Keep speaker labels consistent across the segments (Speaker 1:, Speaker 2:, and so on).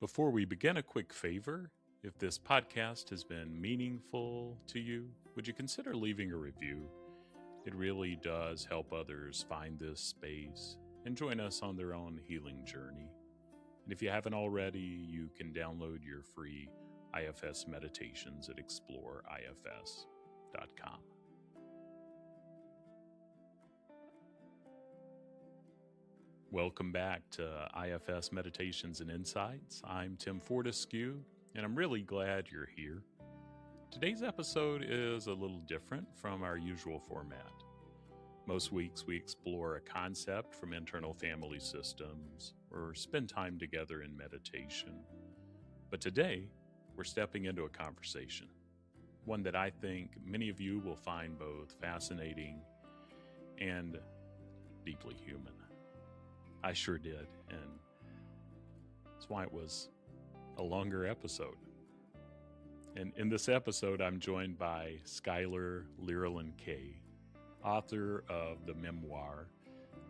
Speaker 1: Before we begin, a quick favor. If this podcast has been meaningful to you, would you consider leaving a review? It really does help others find this space and join us on their own healing journey. And if you haven't already, you can download your free IFS meditations at exploreifs.com. Welcome back to IFS Meditations and Insights. I'm Tim Fortescue, and I'm really glad you're here. Today's episode is a little different from our usual format. Most weeks we explore a concept from internal family systems or spend time together in meditation. But today, we're stepping into a conversation, one that I think many of you will find both fascinating and deeply human. I sure did, and that's why it was a longer episode. And in this episode, I'm joined by Skylar, Lyralen, Kaye, author of the memoir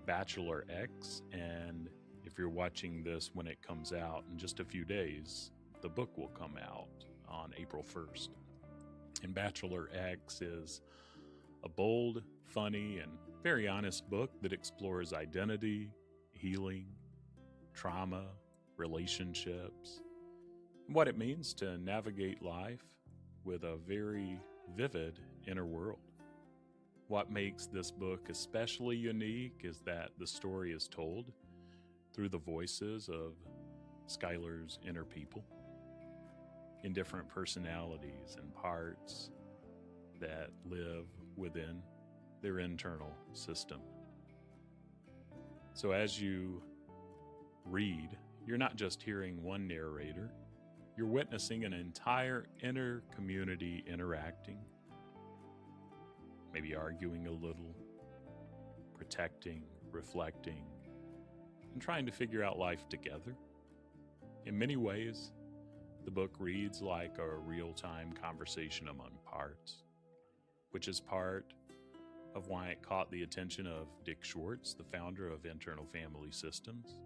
Speaker 1: Bachelor X, and if you're watching this when it comes out in just a few days, the book will come out on April 1st. And Bachelor X is a bold, funny, and very honest book that explores identity, healing, trauma, relationships, and what it means to navigate life with a very vivid inner world. What makes this book especially unique is that the story is told through the voices of Skylar's inner people in different personalities and parts that live within their internal system. So as you read, you're not just hearing one narrator, you're witnessing an entire inner community interacting, maybe arguing a little, protecting, reflecting, and trying to figure out life together. In many ways, the book reads like a real-time conversation among parts, which is part of why it caught the attention of Dick Schwartz, the founder of Internal Family Systems.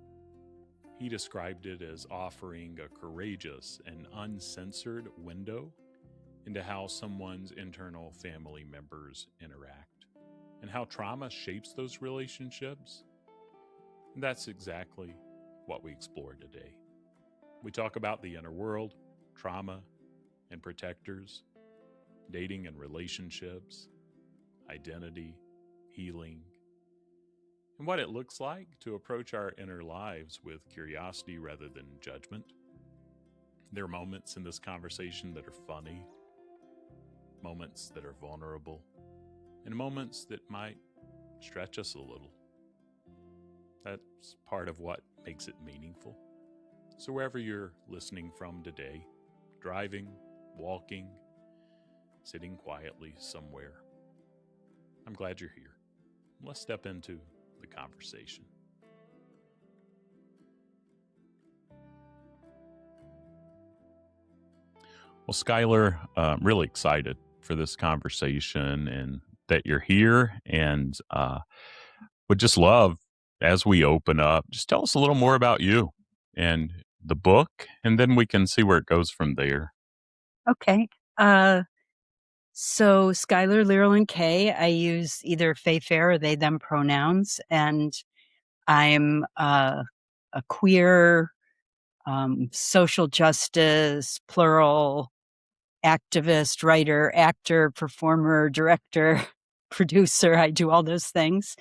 Speaker 1: He described it as offering a courageous and uncensored window into how someone's internal family members interact and how trauma shapes those relationships. And that's exactly what we explore today. We talk about the inner world, trauma and protectors, dating and relationships, identity, healing, and what it looks like to approach our inner lives with curiosity rather than judgment. There are moments in this conversation that are funny, moments that are vulnerable, and moments that might stretch us a little. That's part of what makes it meaningful. So wherever you're listening from today, driving, walking, sitting quietly somewhere, I'm glad you're here. Let's step into the conversation. Well, Skylar, I'm really excited for this conversation and that you're here, and would just love, as we open up, just tell us a little more about you and the book, and then we can see where it goes from there.
Speaker 2: Okay. So Skylar, Lyralen, Kaye, I use either they, fair, or they, them pronouns, and I'm a queer, social justice, plural, activist, writer, actor, performer, director, producer. I do all those things.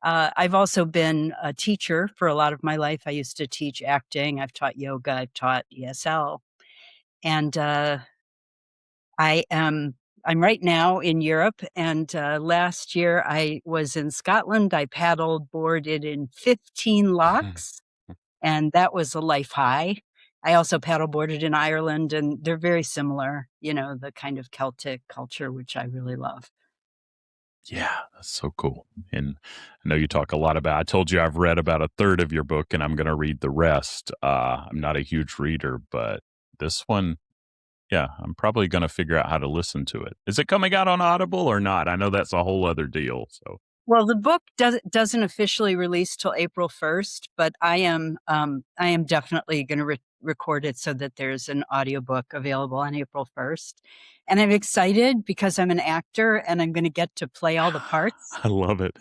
Speaker 2: I've also been a teacher for a lot of my life. I used to teach acting. I've taught yoga. I've taught ESL. And I'm right now in Europe, and last year I was in Scotland. I paddle boarded in 15 locks, and that was a life high. I also paddle boarded in Ireland, and they're very similar, the kind of Celtic culture, which I really love.
Speaker 1: Yeah, that's so cool. And I know you talk a lot about, I told you I've read about a third of your book and I'm going to read the rest. I'm not a huge reader, but this one, yeah, I'm probably going to figure out how to listen to it. Is it coming out on Audible or not? I know that's a whole other deal. So,
Speaker 2: well, the book doesn't officially release till April 1st, but I am definitely going to record it so that there's an audiobook available on April 1st. And I'm excited because I'm an actor and I'm going to get to play all the parts,
Speaker 1: I love it.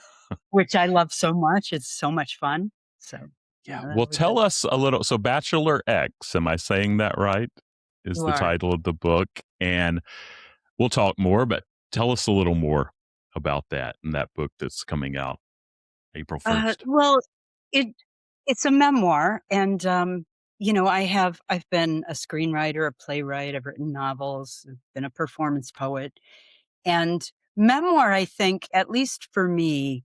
Speaker 2: which I love so much. It's so much fun. So,
Speaker 1: Yeah.
Speaker 2: that
Speaker 1: Well,
Speaker 2: was
Speaker 1: tell
Speaker 2: it.
Speaker 1: us a little. So, Bachelor X, am I saying that right? Is
Speaker 2: You
Speaker 1: the
Speaker 2: are.
Speaker 1: title of the book. And we'll talk more, but tell us a little more about that and that book that's coming out April 1st.
Speaker 2: Well, it it's a memoir, and I've been a screenwriter, a playwright. I've written novels. I've been a performance poet, and memoir. I think, at least for me,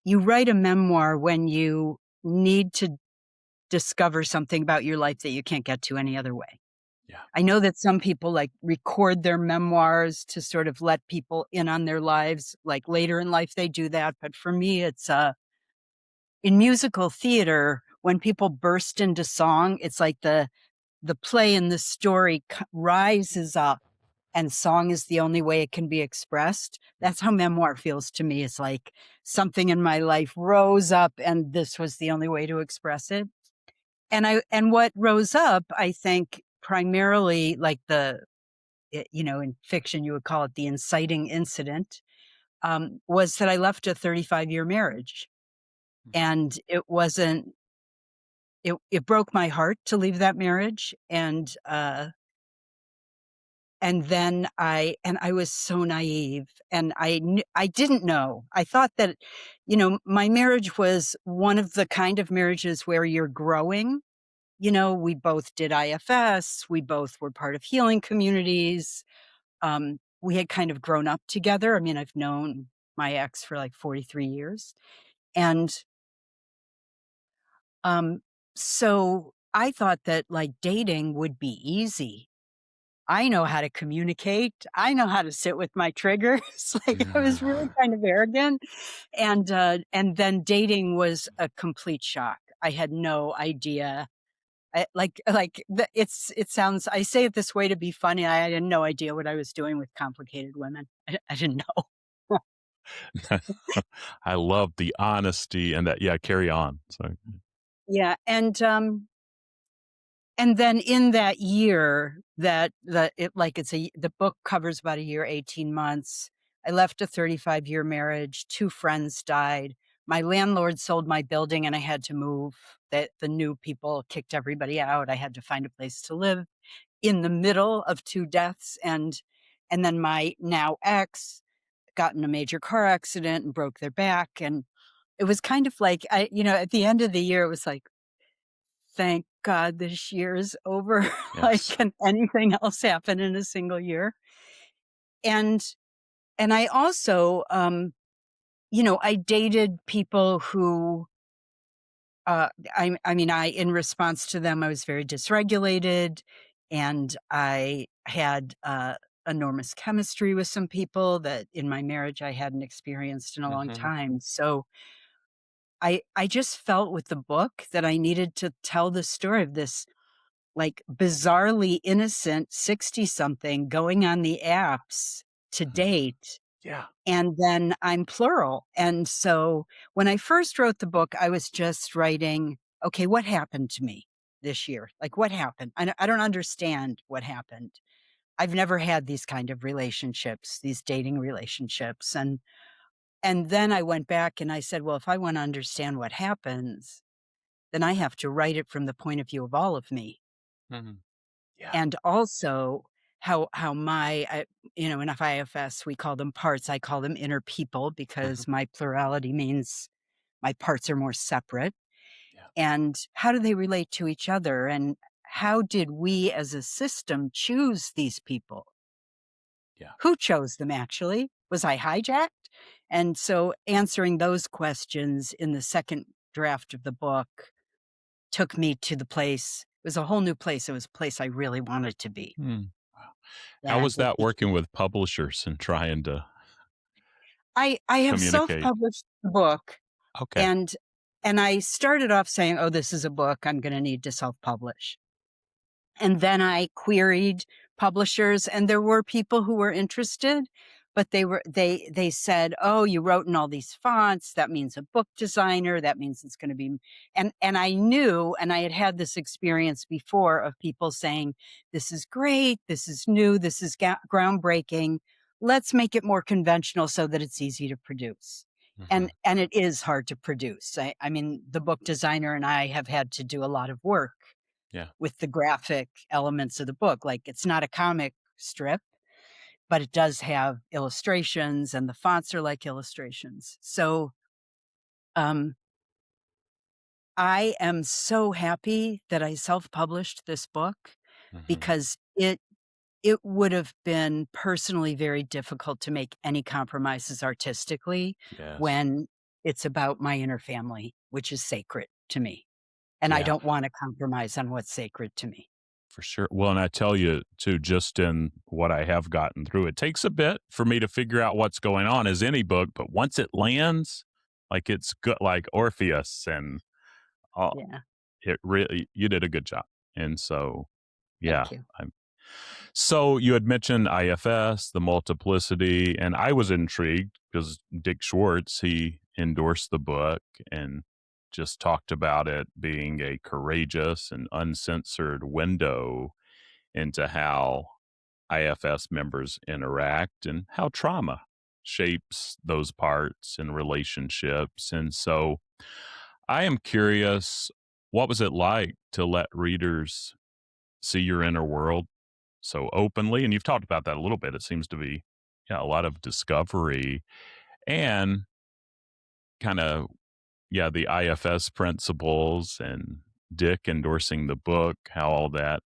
Speaker 2: you write a memoir when you need to discover something about your life that you can't get to any other way.
Speaker 1: Yeah.
Speaker 2: I know that some people like record their memoirs to sort of let people in on their lives. Like later in life, they do that. But for me, it's in musical theater, when people burst into song, it's like the play and the story rises up, and song is the only way it can be expressed. That's how memoir feels to me. It's like something in my life rose up, and this was the only way to express it. And what rose up, I think, primarily like in fiction you would call it the inciting incident, was that I left a 35-year marriage, and it wasn't it broke my heart to leave that marriage, and then I was so naive, and I didn't know. I thought that, my marriage was one of the kind of marriages where you're growing. We both did IFS, we both were part of healing communities. We had kind of grown up together. I mean, I've known my ex for like 43 years. And um, so I thought that like dating would be easy. I know how to communicate. I know how to sit with my triggers. Like I was really kind of arrogant. And then dating was a complete shock. I had no idea. It sounds, I say it this way to be funny. I had no idea what I was doing with complicated women. I didn't know.
Speaker 1: I love the honesty and that. Yeah, carry on. So,
Speaker 2: Yeah. And then in that year the book covers about a year, 18 months. I left a 35-year marriage. 2 friends died. My landlord sold my building and I had to move. The new people kicked everybody out. I had to find a place to live in the middle of 2 deaths. And then my now ex got in a major car accident and broke their back. And it was kind of like, at the end of the year, it was like, thank God this year is over. Like,
Speaker 1: yes.
Speaker 2: can anything else happen in a single year? And I also, I dated people who, in response to them, I was very dysregulated, and I had enormous chemistry with some people that in my marriage I hadn't experienced in a long time. So I just felt with the book that I needed to tell the story of this like bizarrely innocent 60 something going on the apps to date.
Speaker 1: Yeah.
Speaker 2: And then I'm plural. And so when I first wrote the book, I was just writing, okay, what happened to me this year? Like what happened? I don't understand what happened. I've never had these kind of relationships, these dating relationships. And then I went back and I said, well, if I want to understand what happens, then I have to write it from the point of view of all of me.
Speaker 1: Mhm. Yeah.
Speaker 2: And also how in IFS, we call them parts. I call them inner people because my plurality means my parts are more separate.
Speaker 1: Yeah.
Speaker 2: And how do they relate to each other? And how did we as a system choose these people?
Speaker 1: Yeah.
Speaker 2: Who chose them, actually? Was I hijacked? And so answering those questions in the second draft of the book took me to the place. It was a whole new place. It was a place I really wanted to be.
Speaker 1: Wow. How
Speaker 2: That
Speaker 1: was
Speaker 2: it
Speaker 1: that working with publishers and trying to
Speaker 2: I have
Speaker 1: communicate?
Speaker 2: self-published the book,
Speaker 1: Okay.
Speaker 2: and I started off saying, "Oh, this is a book I'm gonna need to self-publish." And then I queried publishers, and there were people who were interested, but they said, "Oh, you wrote in all these fonts. That means a book designer. That means it's going to be," and I knew, and I had this experience before of people saying, "This is great. This is new. This is groundbreaking. Let's make it more conventional so that it's easy to produce."
Speaker 1: Hmm.
Speaker 2: And it is hard to produce. I mean, the book designer and I have had to do a lot of work
Speaker 1: Yeah.
Speaker 2: with the graphic elements of the book. Like, it's not a comic strip, but it does have illustrations and the fonts are like illustrations. So, um, I am so happy that I self-published this book
Speaker 1: Hmm.
Speaker 2: because it would have been personally very difficult to make any compromises artistically
Speaker 1: Yes.
Speaker 2: when it's about my inner family, which is sacred to me. And I
Speaker 1: Yeah,
Speaker 2: don't wanna compromise on what's sacred to me.
Speaker 1: for sure. Well, and I tell you too, just in what I have gotten through, it takes a bit for me to figure out what's going on as any book, but once it lands, like it's good, like Orpheus and all,
Speaker 2: Yeah,
Speaker 1: it really, you did a good job. And so, yeah,
Speaker 2: thank you.
Speaker 1: I'm so you had mentioned IFS, the multiplicity, and I was intrigued because Dick Schwartz, he endorsed the book and just talked about it being a courageous and uncensored window into how IFS members interact and how trauma shapes those parts and relationships. And so I am curious, what was it like to let readers see your inner world so openly? And you've talked about that a little bit. It seems to be, yeah, a lot of discovery and kind of, yeah, the IFS principles and Dick endorsing the book, how all that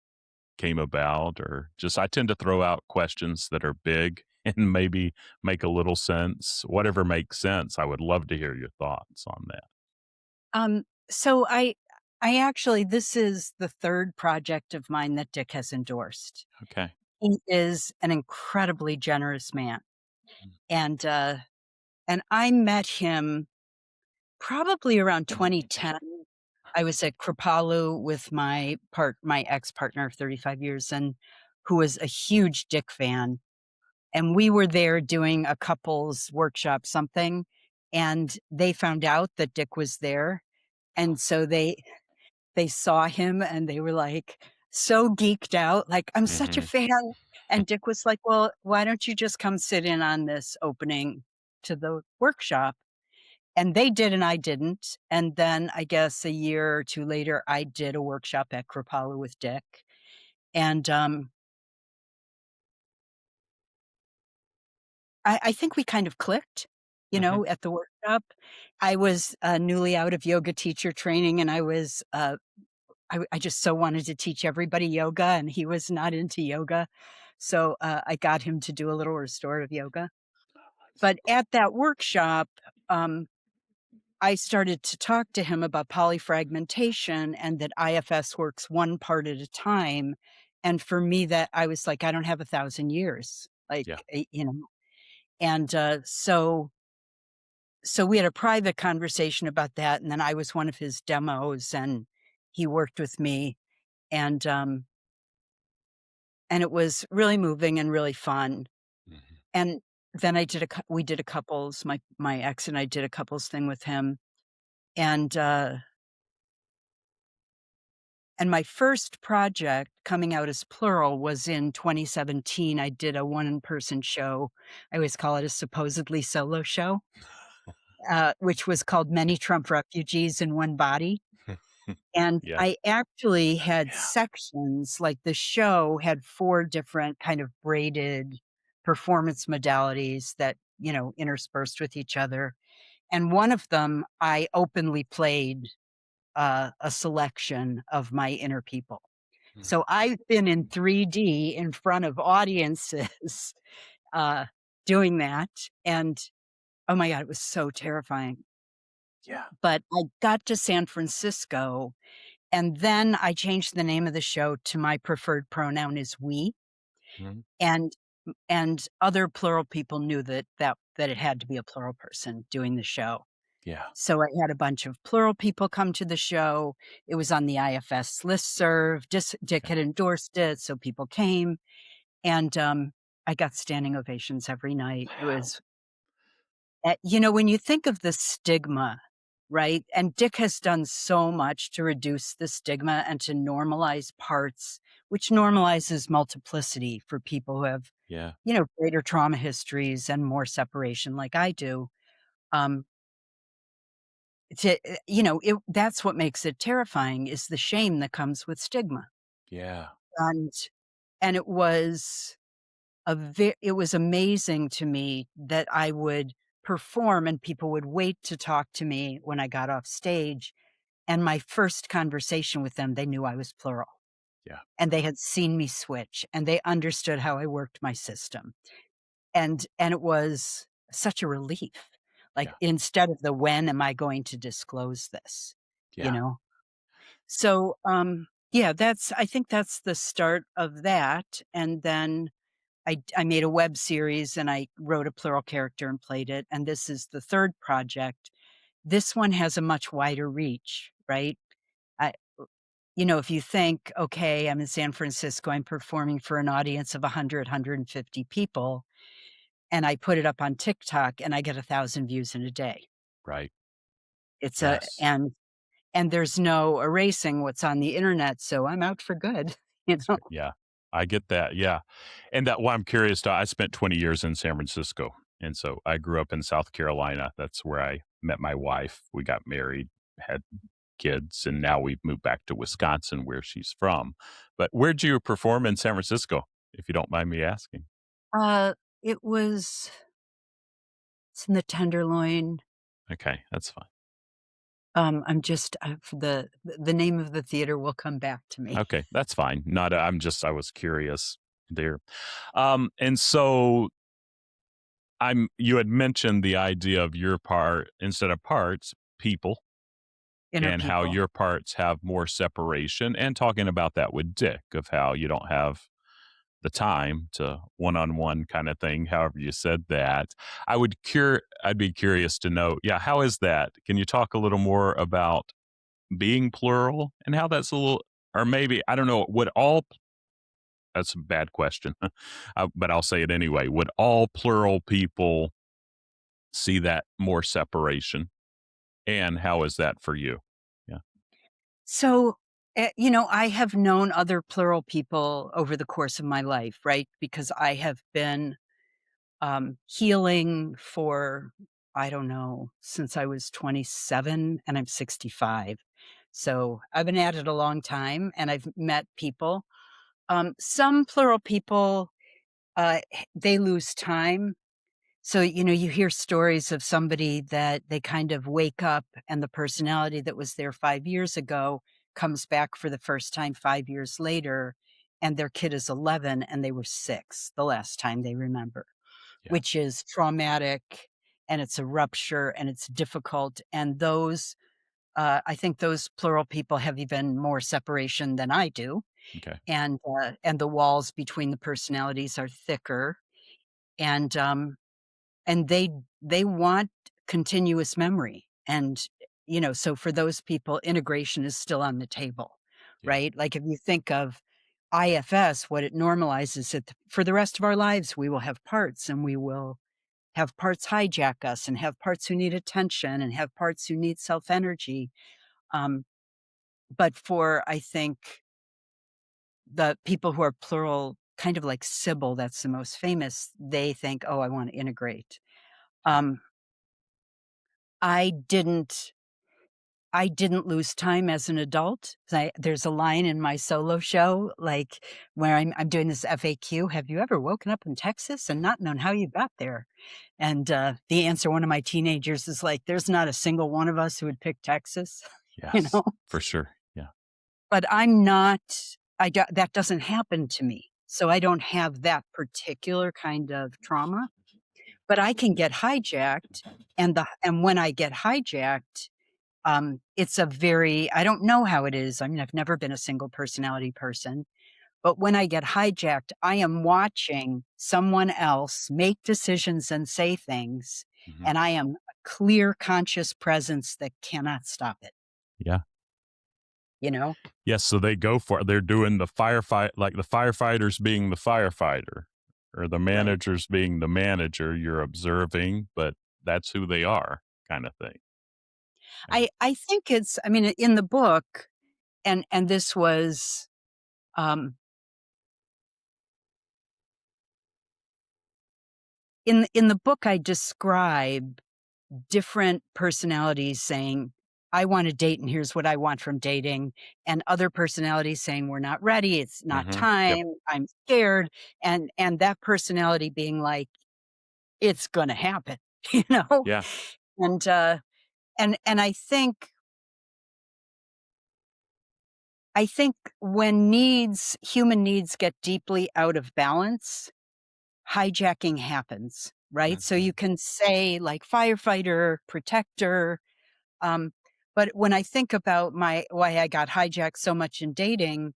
Speaker 1: came about, or just I tend to throw out questions that are big and maybe make a little sense. Whatever makes sense, I would love to hear your thoughts on that.
Speaker 2: So I actually, this is the 3rd project of mine that Dick has endorsed.
Speaker 1: Okay.
Speaker 2: He is an incredibly generous man, and, uh, and I met him probably around 2010. I was at Kripalu with my ex-partner of 35 years, and who was a huge Dick fan, and we were there doing a couples workshop something, and they found out that Dick was there, and so they saw him and they were, like, so geeked out, like, "I'm such a
Speaker 1: Mm-hmm.
Speaker 2: fan," and Dick was like, "Well, why don't you just come sit in on this opening to the workshop?" And they did and I didn't, and then I guess a year or 2 later, I did a workshop at Kripalu with Dick, and, I think we kind of clicked,
Speaker 1: Mm-hmm.
Speaker 2: at the workshop. I was, newly out of yoga teacher training, and I was, I just so wanted to teach everybody yoga, and he was not into yoga. So, I got him to do a little restorative yoga. But at that workshop, um, I started to talk to him about polyfragmentation and that IFS works one part at a time. And for me, that I was like, I don't have 1,000 years, like,
Speaker 1: Yeah.
Speaker 2: and so we had a private conversation about that. And then I was one of his demos, and he worked with me, and and it was really moving and really fun.
Speaker 1: Mm-hmm.
Speaker 2: And then we did a couples, my ex and I did a couples thing with him, and, and my first project coming out as Plural was in 2017. I did a one-person show. I always call it a supposedly solo show, which was called Many Trump Refugees in One Body. And
Speaker 1: Yeah.
Speaker 2: I actually had
Speaker 1: Yeah.
Speaker 2: sections, like the show had 4 different kind of braided performance modalities that, interspersed with each other. And one of them, I openly played, a selection of my inner people.
Speaker 1: Mm.
Speaker 2: So I've been in 3D in front of audiences, uh, doing that, and, oh my god, it was so terrifying.
Speaker 1: Yeah.
Speaker 2: But I got to San Francisco, and then I changed the name of the show to my preferred pronoun is we,
Speaker 1: Mhm.
Speaker 2: and other plural people knew that it had to be a plural person doing the show.
Speaker 1: Yeah.
Speaker 2: So I had a bunch of plural people come to the show. It was on the IFS listserv. Dick
Speaker 1: Okay.
Speaker 2: had endorsed it, so people came, and, I got standing ovations every night. It was you know, when you think of the stigma, right? And Dick has done so much to reduce the stigma and to normalize parts, which normalizes multiplicity for people who have,
Speaker 1: Yeah.
Speaker 2: you know, greater trauma histories and more separation like I do. Um, you know, that's what makes it terrifying is the shame that comes with stigma.
Speaker 1: Yeah.
Speaker 2: And it was it was amazing to me that I would perform and people would wait to talk to me when I got off stage. And my first conversation with them, they knew I was plural
Speaker 1: Yeah.
Speaker 2: and they had seen me switch and they understood how I worked my system. And it was such a relief. Like
Speaker 1: Yeah.
Speaker 2: instead of the when am I going to disclose this, you
Speaker 1: Yeah.
Speaker 2: know? So yeah, I think that's the start of that. And then I made a web series and I wrote a plural character and played it. And this is the third project. This one has a much wider reach, right? I, you know, if you think, okay, I'm in San Francisco, I'm performing for an audience of 100, 150 people, and I put it up on TikTok and I get 1,000 views in a day.
Speaker 1: Right.
Speaker 2: It's
Speaker 1: Yes.
Speaker 2: and there's no erasing what's on the internet. So I'm out for good, you
Speaker 1: That's
Speaker 2: know?
Speaker 1: good. Yeah. I get that. Yeah. And that why I'm curious I spent 20 years in San Francisco. And so I grew up in South Carolina. That's where I met my wife. We got married, had kids, and now we've moved back to Wisconsin where she's from. But where'd you perform in San Francisco, if you don't mind me asking?
Speaker 2: Uh, it was, it's in the Tenderloin.
Speaker 1: Okay, that's fine.
Speaker 2: I'm just the name of the theater will come back to me.
Speaker 1: Okay, that's fine. Not I was curious there. And so you had mentioned the idea of your part instead of parts, people,
Speaker 2: Inner
Speaker 1: and how
Speaker 2: people.
Speaker 1: your parts have more separation, and talking about that with Dick of how you don't have the time to one-on-one kind of thing, however you said that. I'd be curious to know, yeah, how is that? Can you talk a little more about being plural and how that's a little, or maybe, I don't know, that's a bad question, but I'll say it anyway. Would all plural people see that more separation? And how is that for you? Yeah.
Speaker 2: So, you know, I have known other plural people over the course of my life, right? Because I have been healing for, I don't know, since I was 27 and I'm 65. So I've been at it a long time and I've met people. Some plural people, they lose time. So, you know, you hear stories of somebody that they kind of wake up and the personality that was there 5 years ago comes back for the first time 5 years later, and their kid is 11 and they were 6 the last time they remember,
Speaker 1: Yeah.
Speaker 2: which is traumatic, and it's a rupture, and it's difficult, and those, I think those plural people have even more separation than I do,
Speaker 1: Okay.
Speaker 2: and the walls between the personalities are thicker, and, um and they want continuous memory, and, you know, so for those people, integration is still on the table,
Speaker 1: Yeah.
Speaker 2: right? Like, if you think of IFS, what it normalizes it for the rest of our lives, we will have parts, and we will have parts hijack us, and have parts who need attention, and have parts who need self-energy, um, but for, I think, the people who are plural, kind of like Sybil, that's the most famous, they think, "Oh, I wanna integrate."
Speaker 1: Yeah.
Speaker 2: Um, I didn't I didn't lose time as an adult. There's a line in my solo show, like, where I'm doing this FAQ, "Have you ever woken up in Texas and not known how you got there?" And, the answer one of my teenagers is like, "There's not a single one of us who would pick Texas," you
Speaker 1: Yes,
Speaker 2: know?
Speaker 1: for sure. Yeah.
Speaker 2: But I'm not that doesn't happen to me, so I don't have that particular kind of trauma, but I can get hijacked, and when I get hijacked, it's a very I don't know how it is. I mean, I've never been a single personality person, but when I get hijacked, I am watching someone else make decisions and say things,
Speaker 1: Mhm.
Speaker 2: and I am a clear, conscious presence that cannot stop it,
Speaker 1: Yeah.
Speaker 2: you know?
Speaker 1: Yes, so they go for it. They're doing the firefight, like the firefighters being the firefighter. or the
Speaker 2: Right.
Speaker 1: manager's being the manager. You're observing, but that's who they are, kind of thing. Yeah.
Speaker 2: I think it's, I mean, in the book, and this was, um, in the book, I describe different personalities saying, "I wanna date, and here's what I want from dating," and other personalities saying, "We're not ready, it's not
Speaker 1: Yep.
Speaker 2: time, I'm scared," and that personality being like, "It's gonna happen," you know?
Speaker 1: Yeah.
Speaker 2: And, and I think when human needs get deeply out of balance, hijacking happens, right? So
Speaker 1: Hmm.
Speaker 2: you can say like firefighter, protector, but when I think about why I got hijacked so much in dating,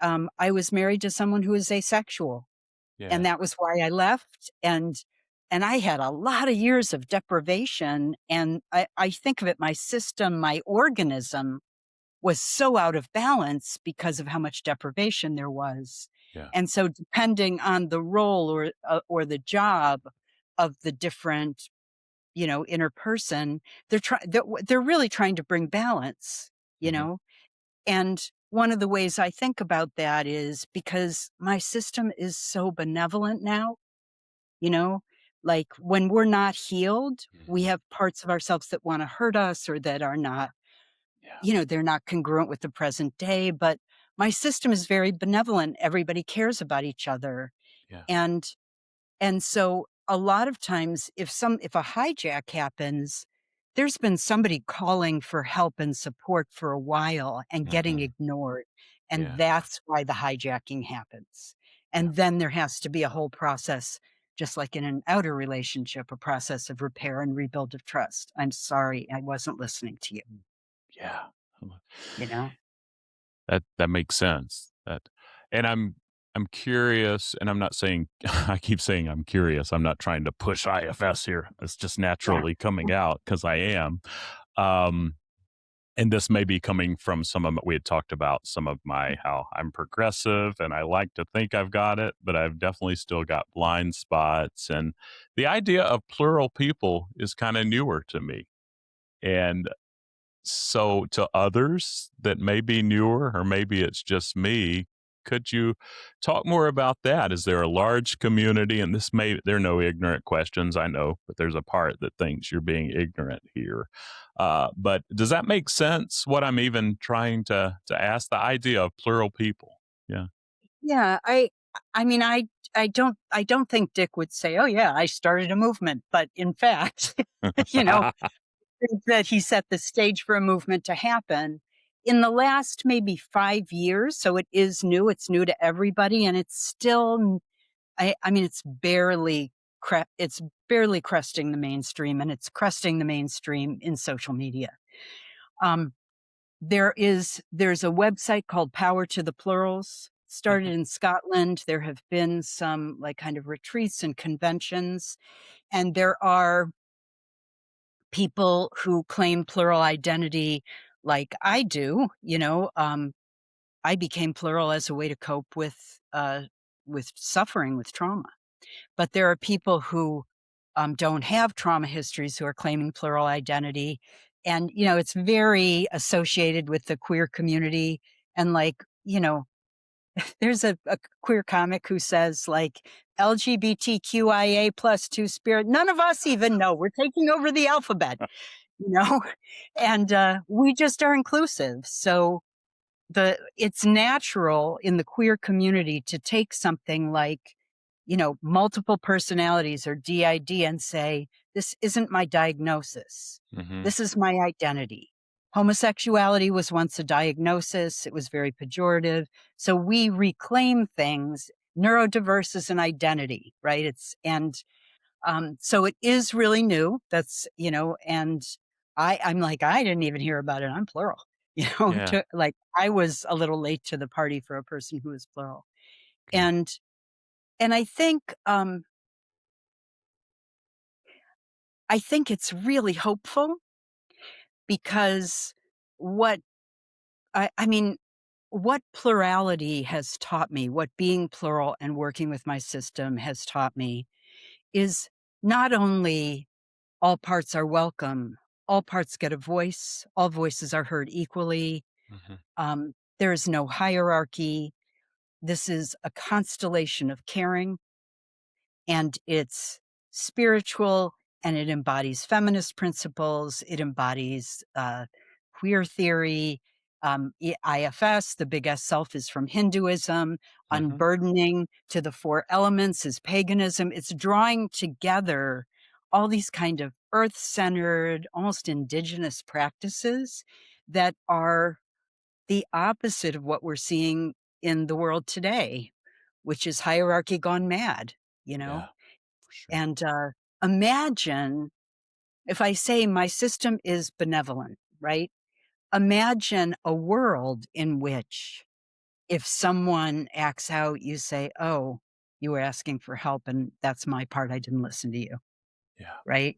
Speaker 2: I was married to someone who was asexual, and
Speaker 1: Yeah.
Speaker 2: that was why I left. And I had a lot of years of deprivation, and I think of it, my system, my organism was so out of balance because of how much deprivation there was.
Speaker 1: Yeah.
Speaker 2: And so depending on the role or the job of the different, inner person, they're really trying to bring balance, you
Speaker 1: Hmm.
Speaker 2: know? And one of the ways I think about that is because my system is so benevolent now, you know? Like when we're not healed, we
Speaker 1: Hmm.
Speaker 2: have parts of ourselves that want to hurt us or that are not,
Speaker 1: Yeah.
Speaker 2: they're not congruent with the present day, but my system is very benevolent. Everybody cares about each other.
Speaker 1: Yeah.
Speaker 2: And so a lot of times if a hijack happens, there's been somebody calling for help and support for a while and getting
Speaker 1: Hmm.
Speaker 2: ignored. And
Speaker 1: Yeah.
Speaker 2: that's why the hijacking happens.
Speaker 1: Yeah.
Speaker 2: And then there has to be a whole process, just like in an outer relationship, a process of repair and rebuild of trust. I'm sorry, I wasn't listening to you,
Speaker 1: Yeah.
Speaker 2: you know?
Speaker 1: That makes sense. And I'm curious, and I'm not saying I keep saying I'm curious. I'm not trying to push IFS here. It's just
Speaker 2: Yeah.
Speaker 1: naturally coming out because I am. Um, and this may be coming from we had talked about some of my how I'm progressive and I like to think I've got it, but I've definitely still got blind spots. And the idea of plural people is kind of newer to me. And so, to others that may be newer, or maybe it's just me, could you talk more about that? Is there a large community? And there are no ignorant questions, I know, but there's a part that thinks you're being ignorant here. But does that make sense? What I'm even trying to ask, the idea of plural people? Yeah.
Speaker 2: Yeah, I mean, I don't think Dick would say, "Oh yeah, I started a movement," but in fact, you know, think that he set the stage for a movement to happen. In the last maybe 5 years, so it is new, it's new to everybody, and it's still I mean, it's barely cresting the mainstream, and it's cresting the mainstream in social media. Um, there's a website called Power to the Plurals, started
Speaker 1: Mhm.
Speaker 2: in Scotland. There have been some, like, kind of retreats and conventions, and there are people who claim plural identity like I do, I became plural as a way to cope with suffering, with trauma. But there are people who, don't have trauma histories who are claiming plural identity, and, it's very associated with the queer community, and, like, there's a queer comic who says, like, LGBTQIA plus two spirit. None of us even know. We're taking over the alphabet, you know? And we just are inclusive. So it's natural in the queer community to take something like, multiple personalities or DID and say, this isn't my diagnosis.
Speaker 1: Mhm.
Speaker 2: This is my identity. Homosexuality was once a diagnosis. It was very pejorative. So we reclaim things. Neurodiverse is an identity, right? So it is really new. And I'm like, I didn't even hear about it. I'm plural.
Speaker 1: Yeah.
Speaker 2: Like I was a little late to the party for a person who is plural.
Speaker 1: Okay.
Speaker 2: And I think it's really hopeful because what I mean, what plurality has taught me, what being plural and working with my system has taught me is not only all parts are welcome, all parts get a voice, all voices are heard equally.
Speaker 1: Hmm.
Speaker 2: There is no hierarchy. This is a constellation of caring, and it's spiritual, and it embodies feminist principles. It embodies queer theory. IFS, the big S self, is from Hinduism.
Speaker 1: Hmm.
Speaker 2: Unburdening to the four elements is paganism. It's drawing together all these kind of earth-centered, almost indigenous practices that are the opposite of what we're seeing in the world today, which is hierarchy gone mad, you know?
Speaker 1: Yeah, for sure.
Speaker 2: And imagine if I say my system is benevolent, right? Imagine a world in which if someone acts out, you say, oh, you were asking for help, and that's my part. I didn't listen to you,
Speaker 1: Yeah.
Speaker 2: right?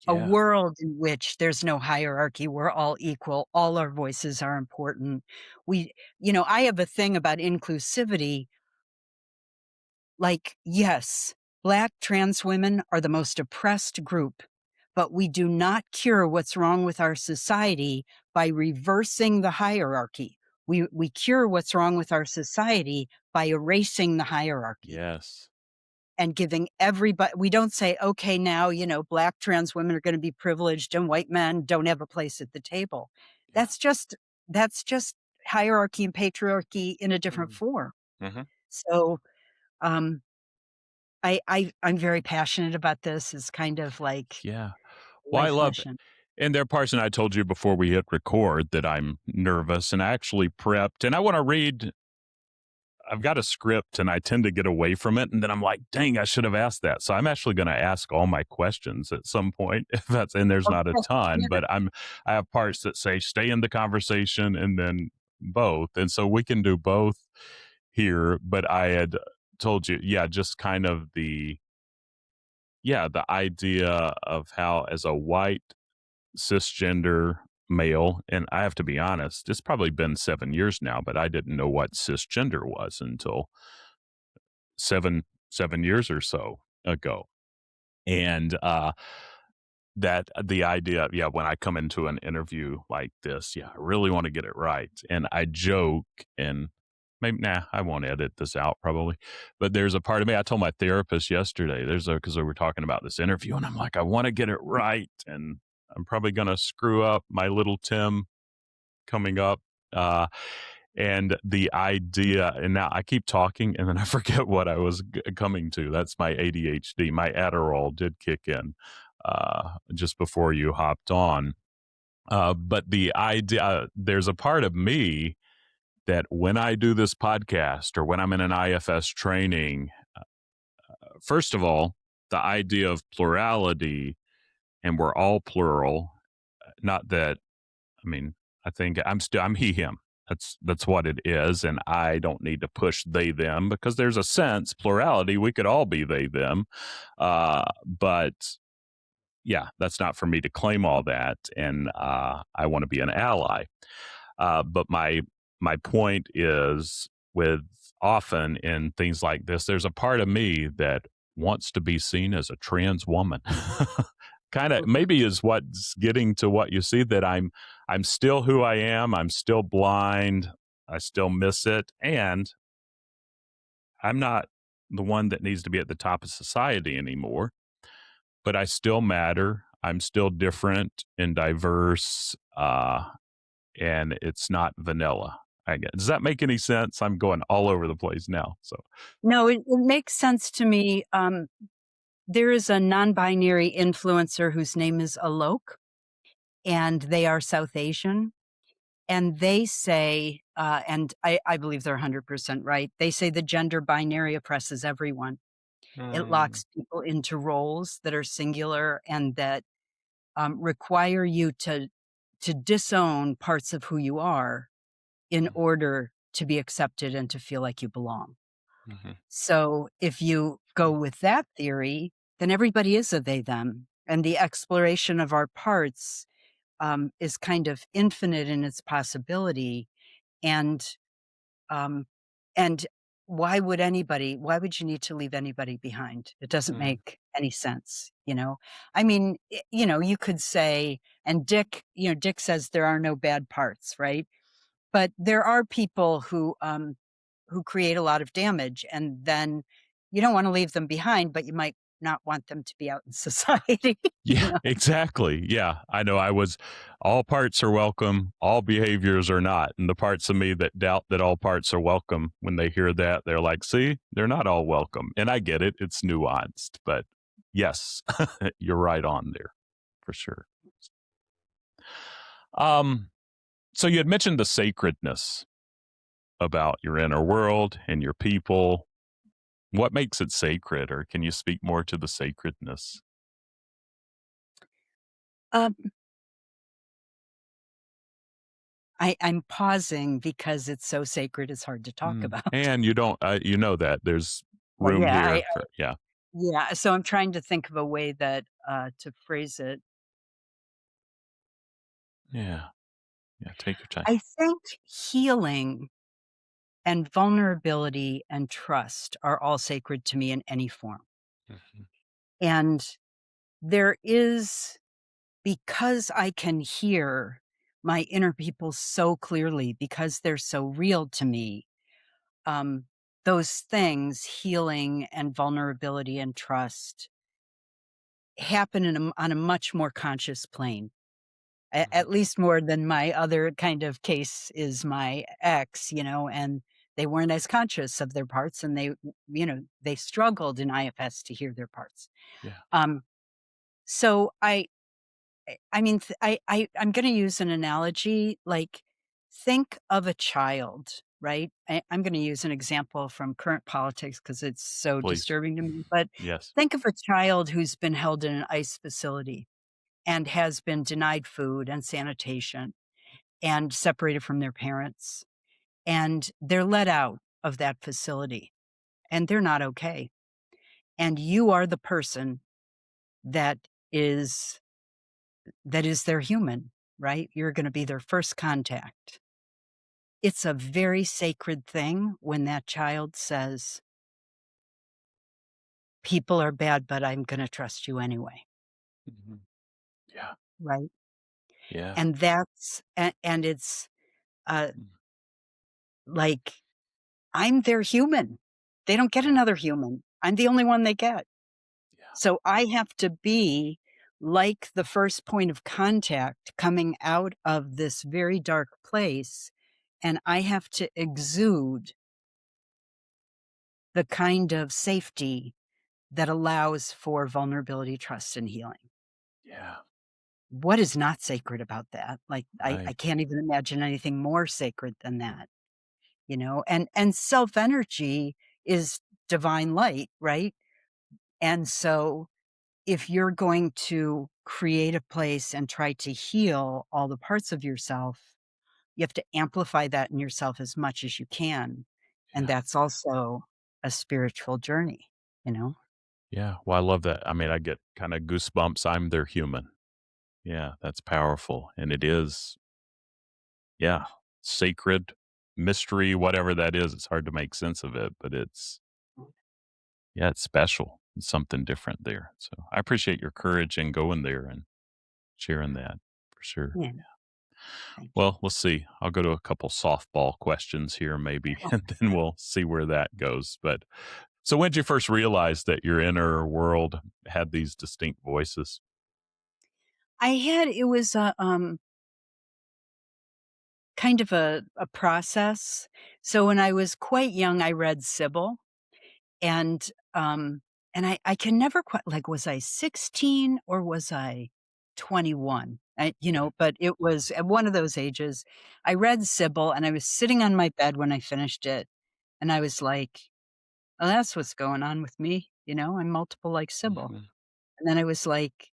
Speaker 2: A
Speaker 1: Yeah.
Speaker 2: world in which there's no hierarchy, we're all equal, all our voices are important. I have a thing about inclusivity. Like, yes, Black trans women are the most oppressed group, but we do not cure what's wrong with our society by reversing the hierarchy. We cure what's wrong with our society by erasing the hierarchy
Speaker 1: Yes.
Speaker 2: and giving everybody. We don't say, okay, now, Black trans women are going to be privileged and white men don't have a place at the table.
Speaker 1: Yeah.
Speaker 2: That's just hierarchy and patriarchy in a different form.
Speaker 1: Mm-hmm.
Speaker 2: So, um, I'm very passionate about this. It's kind of like
Speaker 1: Yeah. Well, I
Speaker 2: life
Speaker 1: love it.
Speaker 2: mission.
Speaker 1: And there are parts, and I told you before we hit record that I'm nervous and I actually prepped, and I want to read. I've got a script and I tend to get away from it. And then I'm like, dang, I should have asked that. So I'm actually going to ask all my questions at some point if that's, and there's not a
Speaker 2: Okay.
Speaker 1: ton,
Speaker 2: Yeah.
Speaker 1: but I have parts that say stay in the conversation and then both. And so we can do both here. But I had told you, yeah, just kind of the idea of how as a white cisgender male, and I have to be honest, it's probably been 7 years now, but I didn't know what cisgender was until seven years or so ago. And that the idea, yeah, when I come into an interview like this, yeah, I really want to get it right. And I joke and maybe, I won't edit this out probably. But there's a part of me, I told my therapist yesterday, because we were talking about this interview, and I'm like, I want to get it right. And I'm probably going to screw up my little Tim coming up. And the idea, and now I keep talking and then I forget what I was coming to. That's my ADHD. My Adderall did kick in just before you hopped on. But the idea, there's a part of me that when I do this podcast or when I'm in an IFS training, first of all, the idea of plurality, and we're all plural, not that, I mean, I think I'm he him. That's what it is, and I don't need to push they them because there's a sense plurality. We could all be they them, but yeah, that's not for me to claim all that, and I want to be an ally. But my point is, with often in things like this, there's a part of me that wants to be seen as a trans woman. Kind of
Speaker 2: Mhm.
Speaker 1: maybe is what's getting to what you see, that I'm still who I am. I'm still blind. I still miss it, and I'm not the one that needs to be at the top of society anymore. But I still matter. I'm still different and diverse. And it's not vanilla. I guess. Does that make any sense? I'm going all over the place now. So,
Speaker 2: No, it makes sense to me. There is a non-binary influencer whose name is Alok, and they are South Asian. And they say, and I believe they're 100% right. They say the gender binary oppresses everyone. It
Speaker 1: mm,
Speaker 2: locks people into roles that are singular and that require you to disown parts of who you are in order to be accepted and to feel like you belong.
Speaker 1: mm-hmm,
Speaker 2: So if you go with that theory, then everybody is a they them, and the exploration of our parts is kind of infinite in its possibility. And and why would you need to leave anybody behind? It doesn't
Speaker 1: Mm.
Speaker 2: make any sense, you know? I mean, you could say, and Dick says there are no bad parts, right? But there are people who create a lot of damage, and then you don't wanna leave them behind, but you might not want them to be out in society, you
Speaker 1: Yeah,
Speaker 2: know?
Speaker 1: exactly. Yeah, I know. All parts are welcome, all behaviors are not. And the parts of me that doubt that all parts are welcome, when they hear that, they're like, see, they're not all welcome. And I get it, it's nuanced, but yes, you're right on there for sure. Um, so you had mentioned the sacredness about your inner world and your people. What makes it sacred, or can you speak more to the sacredness?
Speaker 2: Um, I'm pausing because it's so sacred, it's hard to talk
Speaker 1: Mm.
Speaker 2: about.
Speaker 1: And you don't, you know that there's room
Speaker 2: Yeah,
Speaker 1: here for, yeah,
Speaker 2: yeah, so I'm trying to think of a way that, to phrase it.
Speaker 1: yeah, yeah. Take your time.
Speaker 2: I think healing and vulnerability and trust are all sacred to me in any form.
Speaker 1: Mhm.
Speaker 2: And there is because I can hear my inner people so clearly, because they're so real to me, um, those things, healing and vulnerability and trust, happen on a much more conscious plane.
Speaker 1: Mhm.
Speaker 2: At least more than my other kind of case is my ex, and they weren't as conscious of their parts, and they struggled in IFS to hear their parts.
Speaker 1: Yeah,
Speaker 2: Um, so I mean, I'm gonna use an analogy, like, think of a child, right? I'm gonna use an example from current politics because it's so
Speaker 1: please.
Speaker 2: disturbing to me, but
Speaker 1: Yes.
Speaker 2: think of a child who's been held in an ICE facility and has been denied food and sanitation and separated from their parents, and they're let out of that facility, and they're not okay, and you are the person that is their human, right? You're gonna be their first contact. It's a very sacred thing when that child says, "People are bad, but I'm gonna trust you anyway,"
Speaker 1: Mhm. Yeah,
Speaker 2: right?
Speaker 1: yeah.
Speaker 2: And that's and it's, uh,
Speaker 1: Mm.
Speaker 2: like, I'm their human. They don't get
Speaker 1: Yeah,
Speaker 2: another human. I'm the only one they get.
Speaker 1: yeah,
Speaker 2: So I have to be like the first point of contact coming out of this very dark place, and I have to exude the kind of safety that allows for vulnerability, trust, and healing.
Speaker 1: yeah.
Speaker 2: What is not sacred about that? Like, I
Speaker 1: Right.
Speaker 2: can't even imagine anything more sacred than that, And self-energy is divine light, right? And so if you're going to create a place and try to heal all the parts of yourself, you have to amplify that in yourself as much as you can. And
Speaker 1: Yeah,
Speaker 2: that's also a spiritual journey, you know?
Speaker 1: yeah. Well, I love that. I mean, I get kind of goosebumps. I'm their human. Yeah, that's powerful, and it is. Yeah, sacred mystery, whatever that is. It's hard to make sense of it, but yeah, it's special. It's something different there. So I appreciate your courage in going there and sharing that for sure.
Speaker 2: Yeah, thank you.
Speaker 1: Well, let's see. I'll go to a couple softball questions here, maybe, and then we'll see where that goes. But so, when did you first realize that your inner world had these distinct voices?
Speaker 2: It was kind of a process. So when I was quite young, I read Sybil, and, I can never quite, like, was I 16 or was I 21?
Speaker 1: Okay.
Speaker 2: But it was at one of those ages. I read Sybil, and I was sitting on my bed when I finished it, and I was like, "Oh, that's what's going on with me, I'm multiple like Sybil."
Speaker 1: Mhm.
Speaker 2: And then I was like,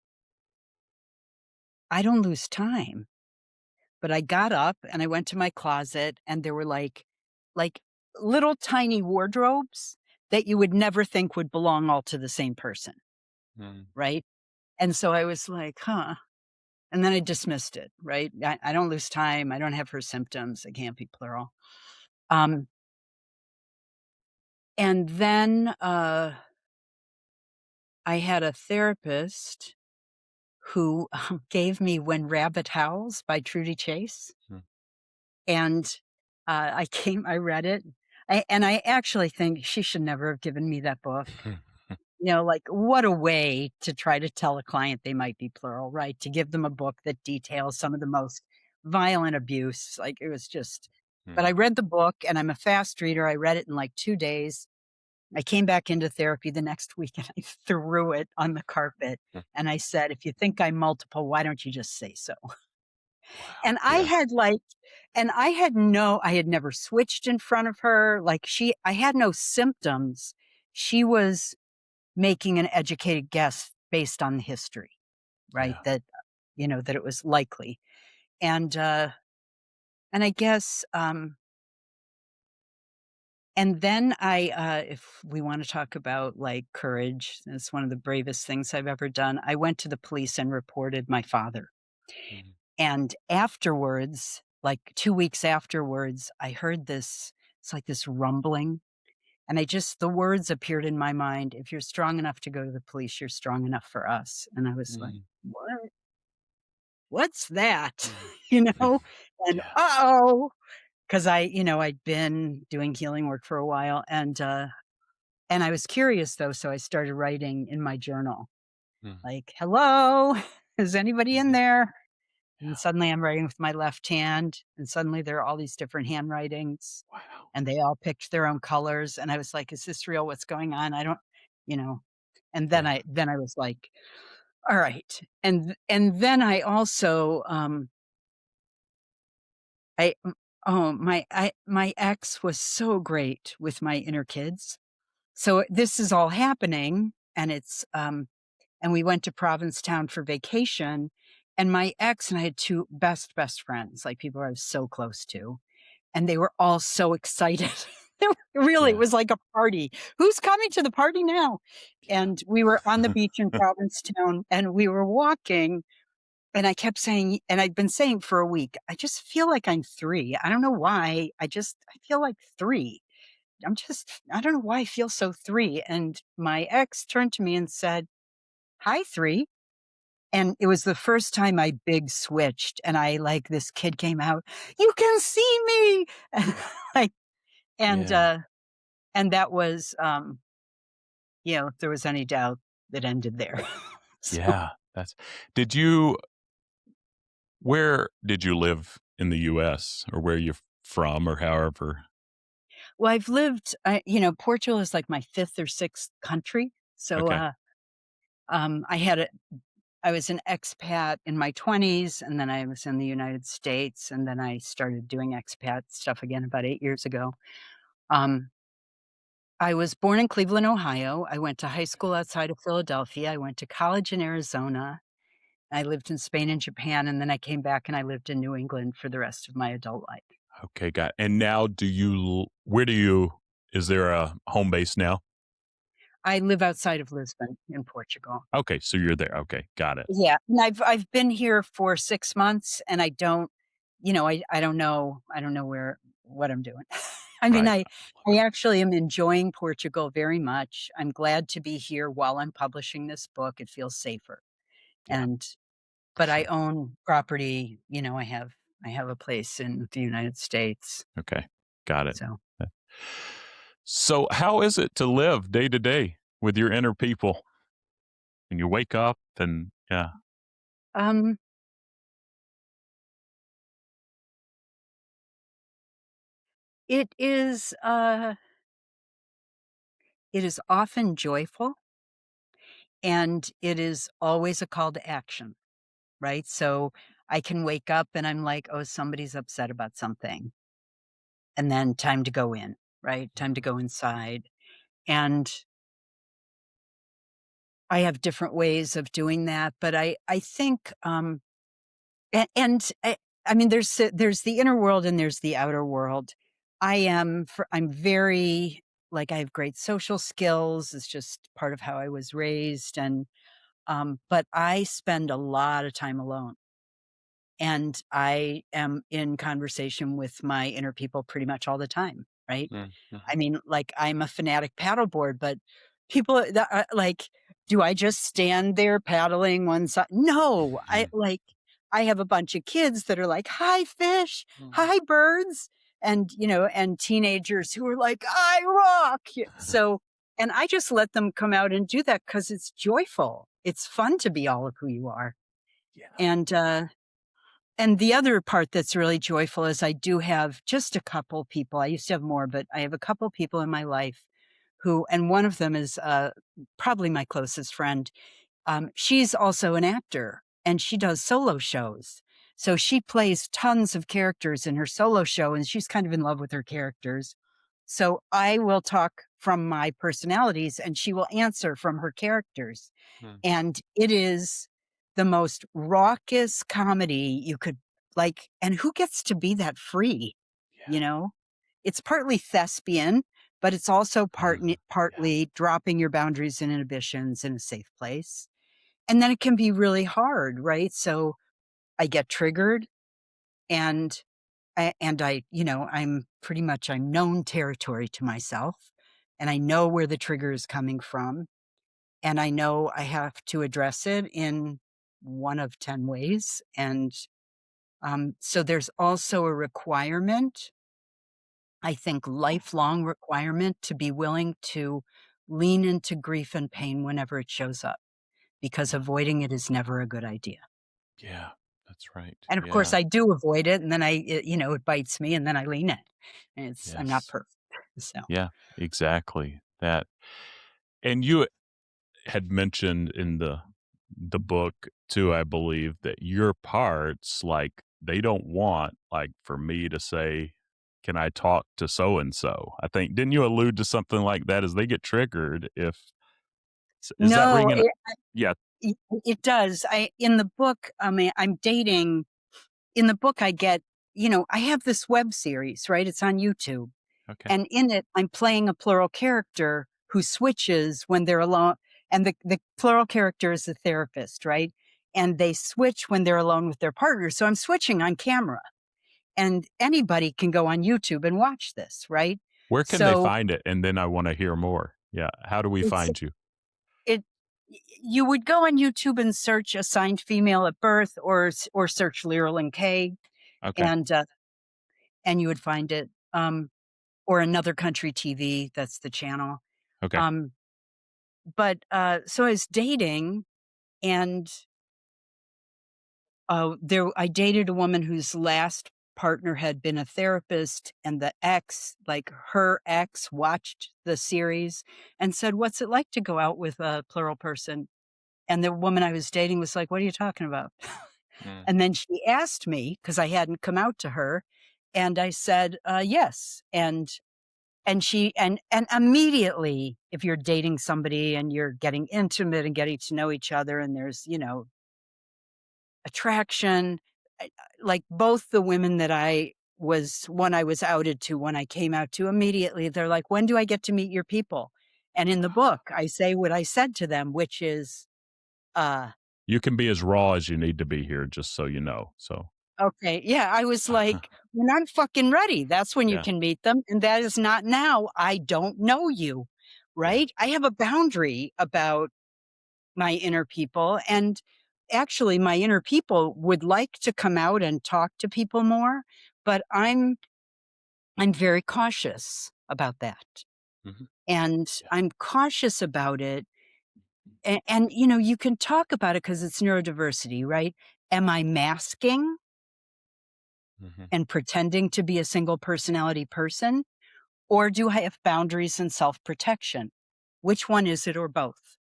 Speaker 2: "I don't lose time." But I got up and I went to my closet, and there were like little tiny wardrobes that you would never think would belong all to the same person,
Speaker 1: Mm.
Speaker 2: right? And so I was like, "Huh." And then I dismissed it, right? I don't lose time. I don't have her symptoms. It can't be plural. And then, I had a therapist who gave me When Rabbit Howls by Trudy Chase,
Speaker 1: Mm.
Speaker 2: and, I read it, and I actually think she should never have given me that book. Like, what a way to try to tell a client they might be plural, right? To give them a book that details some of the most violent abuse, like, it was just but I
Speaker 1: Mm.
Speaker 2: read the book, and I'm a fast reader, I read it in, like, 2 days. I came back into therapy the next week, and I threw it on the carpet,
Speaker 1: Mm.
Speaker 2: and I said, "If you think I'm multiple, why don't you just say so?"
Speaker 1: Wow.
Speaker 2: And
Speaker 1: Yeah.
Speaker 2: I had never switched in front of her, like, I had no symptoms. She was making an educated guess based on the history, right?
Speaker 1: Yeah.
Speaker 2: That it was likely. And, and I guess, and then if we wanna talk about, like, courage, it's one of the bravest things I've ever done. I went to the police and reported my father.
Speaker 1: Mm.
Speaker 2: And afterwards, like 2 weeks afterwards, I heard it's like this rumbling, and the words appeared in my mind, "If you're strong enough to go to the police, you're strong enough for us." And I was like,
Speaker 1: Mm.
Speaker 2: "What? What's that?"
Speaker 1: Mm.
Speaker 2: You
Speaker 1: Mm.
Speaker 2: know? And,
Speaker 1: Yeah.
Speaker 2: uh-oh, 'cause I'd been doing healing work for a while, and I was curious though, so I started writing in my journal,
Speaker 1: Mm.
Speaker 2: like, "Hello? Is anybody in
Speaker 1: Mhm.
Speaker 2: there?" And
Speaker 1: Yeah.
Speaker 2: suddenly I'm writing with my left hand, and suddenly there are all these different handwritings,
Speaker 1: Wow.
Speaker 2: and they all picked their own colors, and I was like, "Is this real? What's going on? I don't" you know? And
Speaker 1: Yeah.
Speaker 2: then I was like, "Alright." And then I also, I m oh, my ex was so great with my inner kids. So this is all happening, and we went to Provincetown for vacation, and my ex and I had 2 best friends, like, people I was so close to, and they were all so excited. They were really, it
Speaker 1: Yeah.
Speaker 2: was like a party. "Who's coming to the party now?"
Speaker 1: Yeah.
Speaker 2: And we were on the beach in Provincetown, and we were walking, and I kept saying and I'd been saying for a week, "I just feel like I'm 3. I don't know why. I feel like 3. I don't know why I feel so 3." And my ex turned to me and said, "Hi, 3." And it was the first time I big switched, and this kid came out, "You can see me!" And, like and,
Speaker 1: Yeah.
Speaker 2: uh, and that was, if there was any doubt, that ended there. So
Speaker 1: Yeah. That's did you where did you live in the US or where you from or however?
Speaker 2: well, I've lived Portugal is like my 5th or 6th country. So,
Speaker 1: Okay.
Speaker 2: I was an expat in my 20s, and then I was in the United States, and then I started doing expat stuff again about 8 years ago. Um, I was born in Cleveland, Ohio. I went to high school outside of Philadelphia. I went to college in Arizona. I lived in Spain and Japan, and then I came back and I lived in New England for the rest of my adult life.
Speaker 1: Okay, got it. And now where do you is there a home base now?
Speaker 2: I live outside of Lisbon in Portugal.
Speaker 1: Okay, so you're there. Okay, got it.
Speaker 2: Yeah, and I've been here for 6 months, and I don't know what I'm doing. I mean,
Speaker 1: Right.
Speaker 2: I actually am enjoying Portugal very much. I'm glad to be here while I'm publishing this book. It feels safer.
Speaker 1: Yeah,
Speaker 2: And
Speaker 1: for
Speaker 2: but I
Speaker 1: sure.
Speaker 2: own property, I have a place in the United States.
Speaker 1: Okay, got it.
Speaker 2: So,
Speaker 1: Uh, So, how is it to live day to day with your inner people when you wake up and yeah,
Speaker 2: um, it is, uh it is often joyful, and it is always a call to action. Right? So I can wake up and I'm like, "Oh, somebody's upset about something." And then time to go in, right? Time to go inside. And I have different ways of doing that, but I think, and I mean, there's the inner world and there's the outer world. I'm very I have great social skills. It's just part of how I was raised, but I spend a lot of time alone. And I am in conversation with my inner people pretty much all the time. right?
Speaker 1: Mm-hmm.
Speaker 2: I mean, like, I'm a fanatic paddleboard, but people like, do I just stand there paddling one side? No, I have a bunch of kids that are like, "Hi, fish. Hi, birds." And, and teenagers who are like, "I rock." So, and I just let them come out and do that because it's joyful. It's fun to be all of who you are.
Speaker 1: Yeah.
Speaker 2: And the other part that's really joyful is I do have just a couple people. I used to have more, but I have a couple people in my life who, and one of them is probably my closest friend. She's also an actor and she does solo shows. So she plays tons of characters in her solo show and she's kind of in love with her characters. So I will talk from my personalities and she will answer from her characters.
Speaker 1: Mm.
Speaker 2: And it is the most raucous comedy you could like. And who gets to be that free? You
Speaker 1: Yeah.
Speaker 2: know, it's partly thespian, but it's also
Speaker 1: Yeah.
Speaker 2: partly dropping your boundaries and inhibitions in a safe place. And then it can be really hard, right? So I get triggered and I'm known territory to myself and I know where the trigger is coming from. And I know I have to address it in one of 10 ways. And so there's also a requirement, I think, lifelong requirement to be willing to lean into grief and pain whenever it shows up, because
Speaker 1: Yeah.
Speaker 2: avoiding it is never a good idea.
Speaker 1: Yeah. That's right.
Speaker 2: And of course,
Speaker 1: Yeah.
Speaker 2: I do avoid it, and then it bites me, and then I lean in. And I'm not
Speaker 1: Yes.
Speaker 2: perfect. So,
Speaker 1: Yeah. Exactly. That. And you had mentioned in the book too, I believe, that your parts, like, they don't want, like, for me to say, can I talk to so and so? I think, didn't you allude to something like that? As they get triggered, if is that
Speaker 2: no,
Speaker 1: ringing? Yeah.
Speaker 2: it does. In the book, I mean, I'm dating. In the book, I get, I have this web series, right? It's on YouTube.
Speaker 1: Okay.
Speaker 2: And in it, I'm playing a plural character who switches when they're alone. And the plural character is the therapist, right? And they switch when they're alone with their partner. So I'm switching on camera. And anybody can go on YouTube and watch this, right?
Speaker 1: Where can they
Speaker 2: So
Speaker 1: find it? And then I want to hear more. Yeah. How do we
Speaker 2: it's
Speaker 1: find you?
Speaker 2: it you would go on YouTube and search assigned female at birth or search Lyralen Kaye
Speaker 1: Okay.
Speaker 2: and you would find it. Or Another Country TV, that's the channel.
Speaker 1: Okay.
Speaker 2: Um, so I was dating and I dated a woman whose last partner had been a therapist and her ex watched the series and said, "What's it like to go out with a plural person?" And the woman I was dating was like, "What are you talking about?"
Speaker 1: Mm.
Speaker 2: And then she asked me because I hadn't come out to her. And I said, yes. And immediately, if you're dating somebody and you're getting intimate and getting to know each other and there's, attraction, like both the women that I was outed to, when I came out to, immediately, they're like, "When do I get to meet your people?" And in the book, I say what I said to them, which is, uh,
Speaker 1: You can be as raw as you need to be here, just so you know. So,
Speaker 2: okay, yeah, I was like, "When I'm fucking ready, that's when you
Speaker 1: yeah.
Speaker 2: can meet them, and that is not now. I don't know you."
Speaker 1: Yeah.
Speaker 2: Right? I have a boundary about my inner people, and actually my inner people would like to come out and talk to people more, but I'm very cautious about that.
Speaker 1: Hmm.
Speaker 2: And
Speaker 1: Yeah.
Speaker 2: I'm cautious about it. And you can talk about it because it's neurodiversity, right? Am I masking
Speaker 1: Hmm.
Speaker 2: and pretending to be a single personality person? Or do I have boundaries and self protection? Which one is it, or both?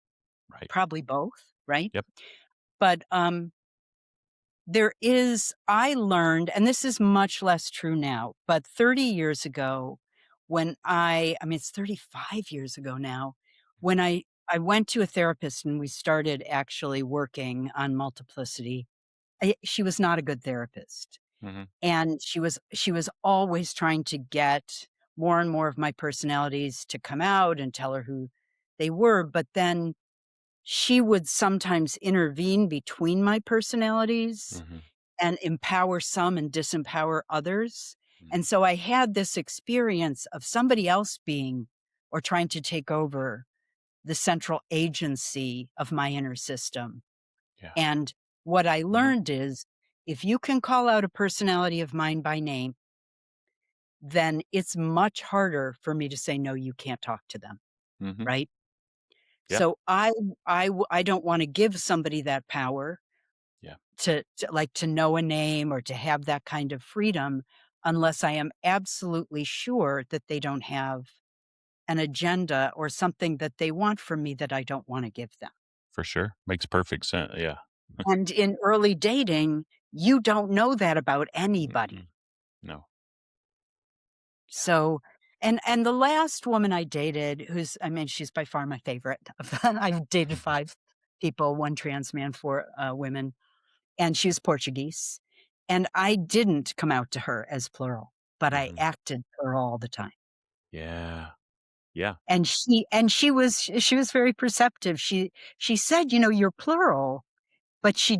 Speaker 1: Right.
Speaker 2: Probably both, right?
Speaker 1: Yep.
Speaker 2: But I learned, and this is much less true now, but 30 years ago, it's 35 years ago now, when I went to a therapist and we started actually working on multiplicity. She was not a good therapist.
Speaker 1: Hmm.
Speaker 2: And she was always trying to get more and more of my personalities to come out and tell her who they were. But then she would sometimes intervene between my personalities
Speaker 1: Hmm.
Speaker 2: and empower some and disempower others. And so I had this experience of somebody else being or trying to take over the central agency of my inner system.
Speaker 1: Yeah.
Speaker 2: And what I
Speaker 1: Mhm.
Speaker 2: learned is if you can call out a personality of mine by name, then it's much harder for me to say, no, you can't talk to them.
Speaker 1: Mhm.
Speaker 2: Right.
Speaker 1: Yeah.
Speaker 2: So I don't want to give somebody that power
Speaker 1: Yeah.
Speaker 2: to know a name or to have that kind of freedom unless I am absolutely sure that they don't have an agenda or something that they want from me that I don't want to give them.
Speaker 1: For sure. Makes perfect sense. Yeah.
Speaker 2: And in early dating, you don't know that about anybody.
Speaker 1: Mm-mm. No. Yeah.
Speaker 2: So, and the last woman I dated, I mean, she's by far my favorite. I've dated
Speaker 1: Mhm.
Speaker 2: 5 people, 1 trans man, 4 women, and she was Portuguese. And I didn't come out to her as plural, but I
Speaker 1: Mhm.
Speaker 2: acted plural all the time.
Speaker 1: Yeah. Yeah.
Speaker 2: And she was very perceptive. She said, "You're plural." But she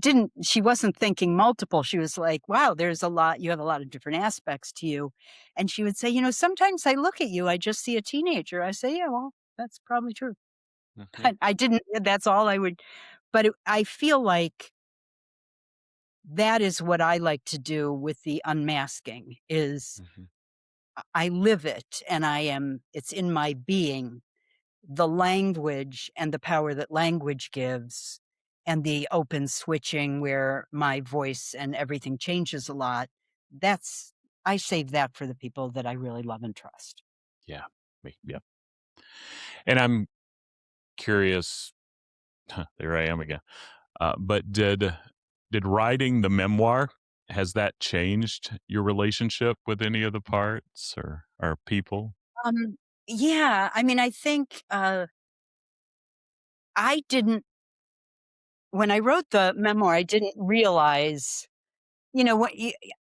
Speaker 2: wasn't thinking multiple. She was like, "Wow, you have a lot of different aspects to you." And she would say, "Sometimes I look at you, I just see a teenager." I say, "Yeah, well, that's probably true."
Speaker 1: Mhm.
Speaker 2: And I didn't that's all I would but I feel like that is what I like to do with the unmasking is
Speaker 1: Mhm.
Speaker 2: I live it and it's in my being. The language and the power that language gives and the open switching where my voice and everything changes a lot, that's I save that for the people that I really love and trust.
Speaker 1: Yeah. Yeah. And I'm curious, there I am again. But did writing the memoir, has that changed your relationship with any of the parts or people?
Speaker 2: Um, yeah, I mean, I think, I didn't when I wrote the memoir, I didn't realize, what you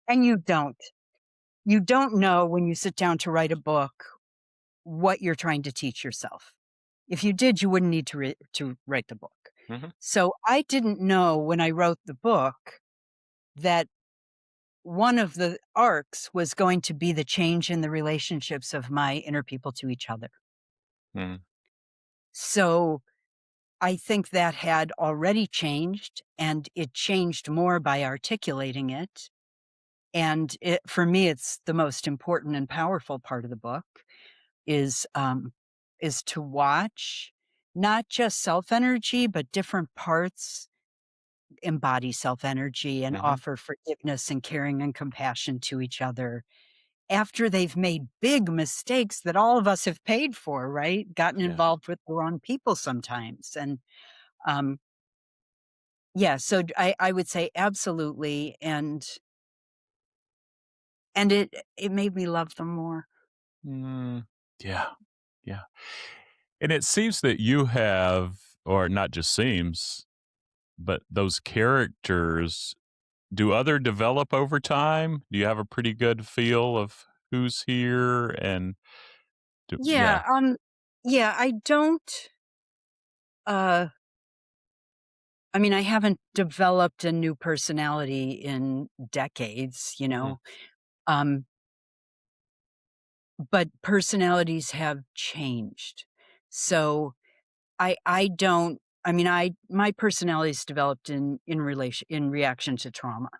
Speaker 2: and you don't know when you sit down to write a book what you're trying to teach yourself. If you did, you wouldn't need to write the book.
Speaker 1: Mhm.
Speaker 2: So I didn't know when I wrote the book that one of the arcs was going to be the change in the relationships of my inner people to each other.
Speaker 1: Mhm.
Speaker 2: So I think that had already changed and it changed more by articulating it. And for me, it's the most important and powerful part of the book is, um, is to watch not just self energy, but different parts embody self energy and
Speaker 1: Mhm.
Speaker 2: offer forgiveness and caring and compassion to each other after they've made big mistakes that all of us have paid for, right? Gotten
Speaker 1: Yeah.
Speaker 2: involved with the wrong people sometimes. And um, yeah, so I would say absolutely. And it made me love them more.
Speaker 1: Mm. Yeah. Yeah. And it seems that you have, or not just seems, but those characters, do other develop over time? Do you have a pretty good feel of who's here and
Speaker 2: Yeah,
Speaker 1: yeah.
Speaker 2: yeah, I don't uh I mean, I haven't developed a new personality in decades,
Speaker 1: Mhm.
Speaker 2: um, but personalities have changed. So I don't I mean, my personality's developed in reaction to trauma,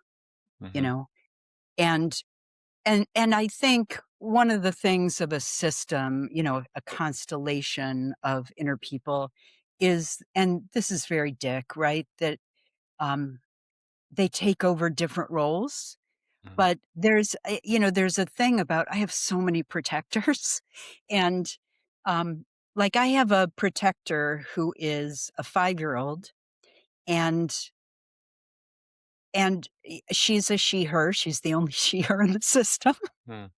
Speaker 2: you
Speaker 1: Mhm.
Speaker 2: know? And and I think one of the things of a system, a constellation of inner people is and this is very Dick, right? That um they take over different roles.
Speaker 1: Mhm.
Speaker 2: But there's a thing about I have so many protectors and, um, like, I have a protector who is a 5-year-old and she's a she, her, she's the only she, her in the system,
Speaker 1: Mm.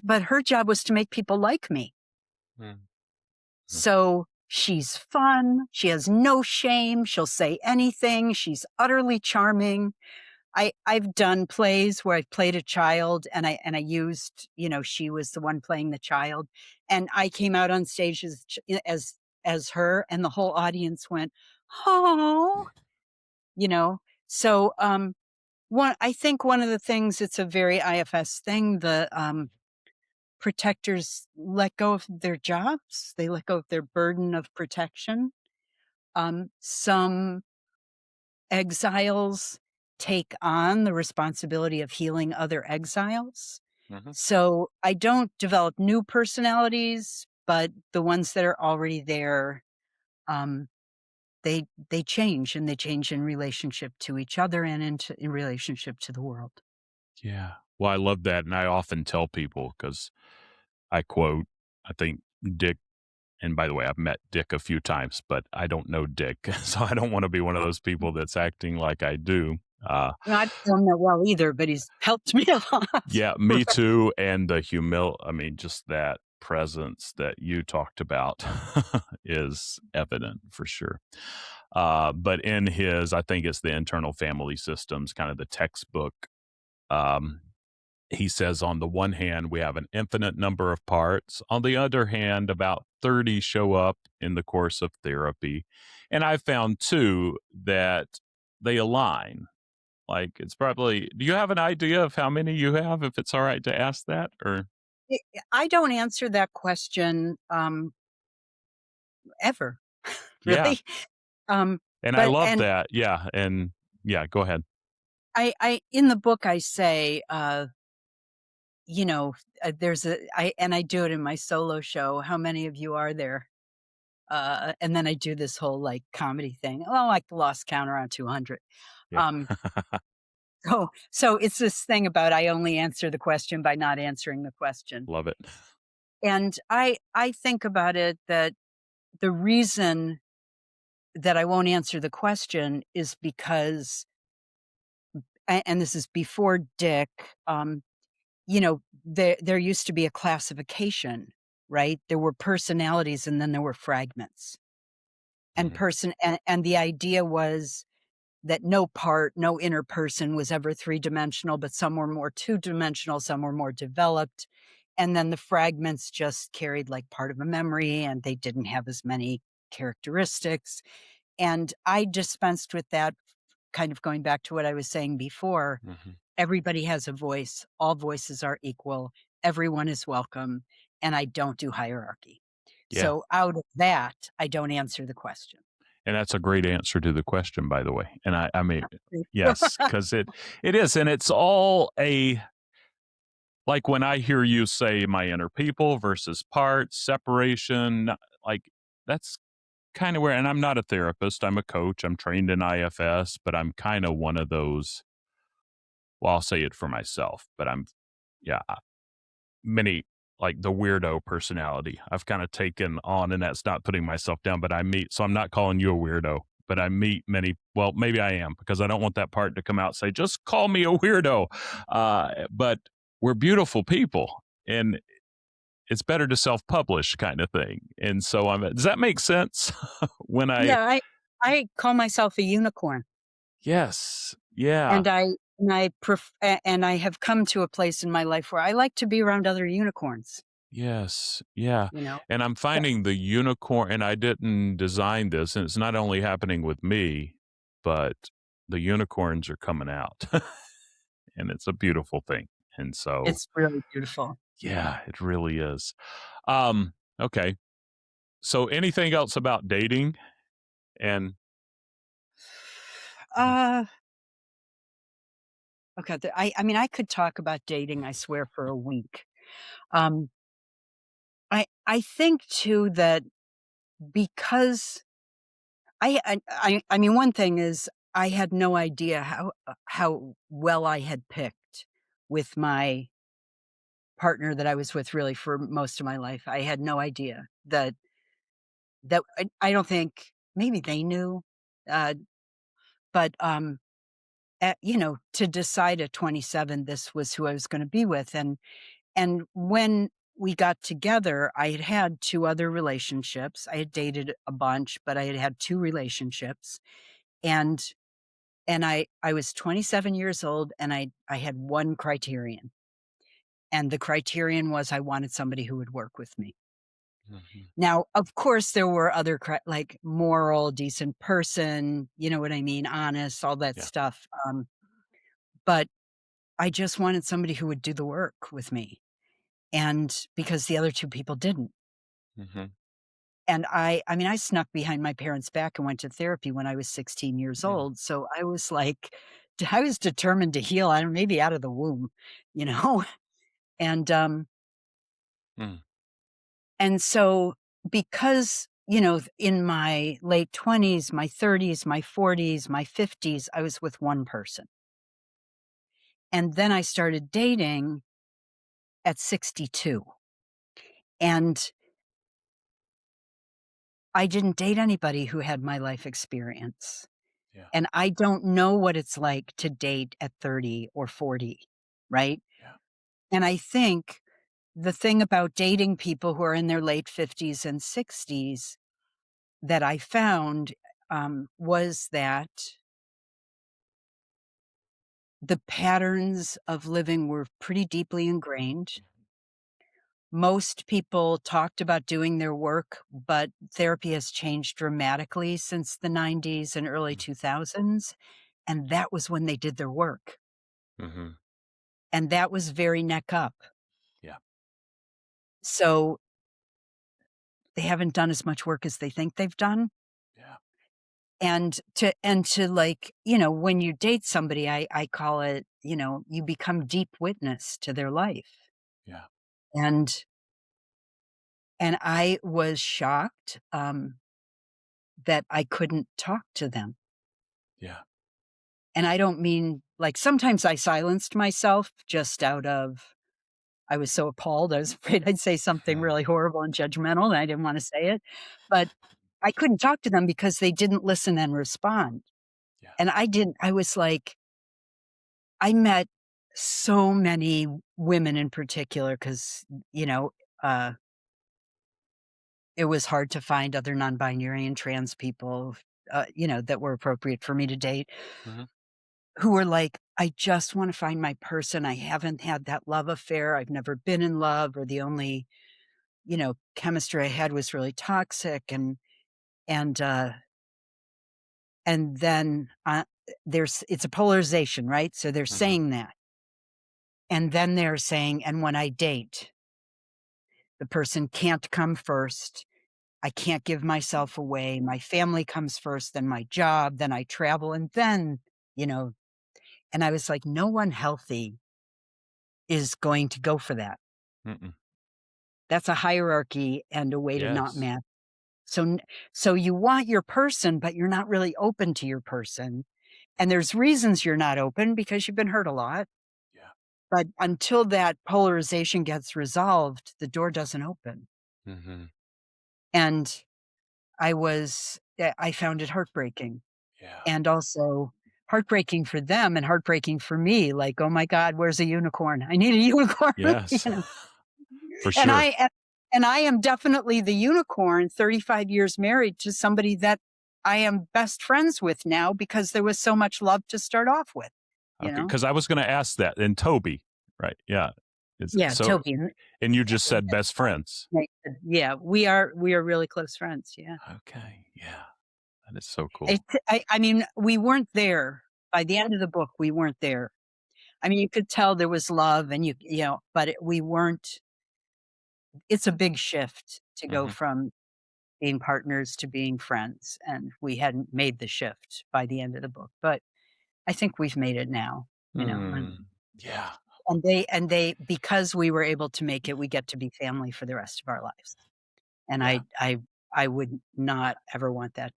Speaker 2: but her job was to make people like me.
Speaker 1: Mm. Mm.
Speaker 2: So, she's fun, she has no shame, she'll say anything, she's utterly charming. I've done plays where I've played a child and I used, she was the one playing the child, and I came out on stage as her, and the whole audience went, "Oh," you know? So, I think one of the things, it's a very IFS thing, protectors let go of their jobs. They let go of their burden of protection. Some exiles take on the responsibility of healing other exiles.
Speaker 1: Mhm.
Speaker 2: So I don't develop new personalities, but the ones that are already there, um, they change, and they change in relationship to each other and in relationship to the world.
Speaker 1: Yeah. Well, I love that, and I often tell people because I quote, I think Dick, and by the way, I've met Dick a few times, but I don't know Dick, so I don't wanna be one of those people that's acting like I do.
Speaker 2: No, I don't know well either, but he's helped me a lot.
Speaker 1: Yeah, me too, and I mean, just that presence that you talked about is evident for sure. But in his I think it's the Internal Family Systems, kind of the textbook, um, he says, on the one hand, we have an infinite number of parts. On the other hand, about 30 show up in the course of therapy. And I found too that they align. Like it's probably, do you have an idea of how many you have, if it's all right to ask that? Or,
Speaker 2: I don't answer that question, ever,
Speaker 1: yeah.
Speaker 2: really. Um,
Speaker 1: And I
Speaker 2: but
Speaker 1: love
Speaker 2: and
Speaker 1: that. Yeah. And yeah, go ahead.
Speaker 2: I in the book, I say, you know, there's I do it in my solo show. How many of you are there? And then I do this whole like comedy thing. Oh, like lost count around 200.
Speaker 1: Yeah.
Speaker 2: Um, so it's this thing about I only answer the question by not answering the question.
Speaker 1: Love it.
Speaker 2: And I think about it that the reason that I won't answer the question is because, and this is before Dick, there used to be a classification, right? There were personalities and then there were fragments.
Speaker 1: Mhm.
Speaker 2: And the idea was that no inner person was ever three-dimensional, but some were more two-dimensional, some were more developed. And then the fragments just carried like part of a memory and they didn't have as many characteristics. And I dispensed with that, kind of going back to what I was saying before.
Speaker 1: Mhm.
Speaker 2: Everybody has a voice, all voices are equal, everyone is welcome, and I don't do hierarchy.
Speaker 1: Yeah.
Speaker 2: So out of that, I don't answer the question.
Speaker 1: And that's a great answer to the question, by the way. And I mean, yes, because it is. And it's all like when I hear you say my inner people versus parts, separation, like that's kind of where, and I'm not a therapist, I'm a coach, I'm trained in IFS, but I'm kind of one of those, well, I'll say it for myself, but yeah, many like the weirdo personality I've kind of taken on, and that's not putting myself down, but so I'm not calling you a weirdo, but I meet many, well, maybe I am because I don't want that part to come out and say, just call me a weirdo. But we're beautiful people and it's better to self-publish kind of thing. And so does that make sense? when I,
Speaker 2: Yeah, I call myself a unicorn,
Speaker 1: yes, yeah.
Speaker 2: and I have come to a place in my life where I like to be around other unicorns,
Speaker 1: Yes, yeah,
Speaker 2: you know?
Speaker 1: and I'm
Speaker 2: So
Speaker 1: finding the unicorn, and I didn't design this, and it's not only happening with me, but the unicorns are coming out, and it's a beautiful thing, and so,
Speaker 2: it's really beautiful.
Speaker 1: yeah, it really is. Okay, so anything else about dating? And yeah,
Speaker 2: Uh, okay, I mean, I could talk about dating, I swear, for a week. Um, I think too that because I mean, one thing is I had no idea how well I had picked with my partner that I was with really for most of my life. I had no idea that I don't think maybe they knew, uh, but, to decide at 27 this was who I was gonna be with, and when we got together, I had had 2 other relationships. I had dated a bunch, but I had had 2 relationships, and I was 27 years old, and I had 1 criterion, and the criterion was I wanted somebody who would work with me.
Speaker 1: mhm,
Speaker 2: Now, of course, there were other like moral, decent person, you know what I mean, honest, all that
Speaker 1: yeah,
Speaker 2: stuff, but I just wanted somebody who would do the work with me. And because the other two people didn't.
Speaker 1: Mm-hmm.
Speaker 2: And I mean, I snuck behind my parents' back and went to therapy when I was 16 years
Speaker 1: Yeah.
Speaker 2: old. So I was like, I was determined to heal, I don't maybe out of the womb, you know? And,
Speaker 1: Mm.
Speaker 2: and so because, you know, in my late 20s, my 30s, my 40s, my 50s, I was with one person. And then I started dating at 62. And I didn't date anybody who had my life experience.
Speaker 1: Yeah.
Speaker 2: And I don't know what it's like to date at 30 or 40, right?
Speaker 1: Yeah.
Speaker 2: And I think the thing about dating people who are in their late 50s and 60s that I found was that the patterns of living were pretty deeply ingrained. Most people talked about doing their work, but therapy has changed dramatically since the 90s and early 2000s. And that was when they did their work.
Speaker 1: Mm-hmm.
Speaker 2: And that was very neck up.
Speaker 1: Yeah.
Speaker 2: So they haven't done as much work as they think they've done.
Speaker 1: Yeah.
Speaker 2: And to like, you know, when you date somebody, I call it, you know, you become deep witness to their life.
Speaker 1: Yeah.
Speaker 2: And I was shocked that I couldn't talk to them.
Speaker 1: Yeah.
Speaker 2: And I don't mean like sometimes I silenced myself just out of I was so appalled. I was afraid I'd say something really horrible and judgmental, and I didn't want to say it. But I couldn't talk to them because they didn't listen and respond.
Speaker 1: Yeah.
Speaker 2: And I didn't, I was like, I met so many women in particular because, you know, uh, it was hard to find other non binary and trans people, you know, that were appropriate for me to date
Speaker 1: Mm-hmm.
Speaker 2: who were like, I just want to find my person. I haven't had that love affair. I've never been in love, or the only you know, chemistry I had was really toxic and, uh, and then, it's a polarization, right? So they're
Speaker 1: Mm-hmm.
Speaker 2: saying that. And then they're saying, and when I date, the person can't come first. I can't give myself away. My family comes first, then my job, then I travel, and then, you know, and I was like, no one healthy is going to go for that.
Speaker 1: Mm-mm.
Speaker 2: That's a hierarchy and a way to not
Speaker 1: Yes.
Speaker 2: match. So you want your person, but you're not really open to your person. And there's reasons you're not open because you've been hurt a lot.
Speaker 1: Yeah.
Speaker 2: But until that polarization gets resolved, the door doesn't open.
Speaker 1: Mm-hmm.
Speaker 2: And I found it heartbreaking
Speaker 1: Yeah.
Speaker 2: and also heartbreaking for them and heartbreaking for me. Like, oh my God, where's a unicorn? I need a unicorn. You
Speaker 1: Yes.
Speaker 2: know?
Speaker 1: For
Speaker 2: And
Speaker 1: sure.
Speaker 2: I am definitely the unicorn, 35 years married to somebody that I am best friends with now because there was so much love to start off with, you
Speaker 1: Okay.
Speaker 2: know?
Speaker 1: Because I was going to ask that. And Toby, right? Yeah.
Speaker 2: Yeah,
Speaker 1: So,
Speaker 2: Toby.
Speaker 1: and you just said best friends.
Speaker 2: Yeah, we are really close friends, yeah.
Speaker 1: Okay. Yeah. That is so cool.
Speaker 2: I mean, we weren't there. By the end of the book, we weren't there. I mean, you could tell there was love and you know, but we weren't it's a big shift to go
Speaker 1: Mm-hmm.
Speaker 2: from being partners to being friends, and we hadn't made the shift by the end of the book, but I think we've made it now, you know,
Speaker 1: Yeah.
Speaker 2: and they because we were able to make it, we get to be family for the rest of our lives, and
Speaker 1: Yeah.
Speaker 2: I would not ever want that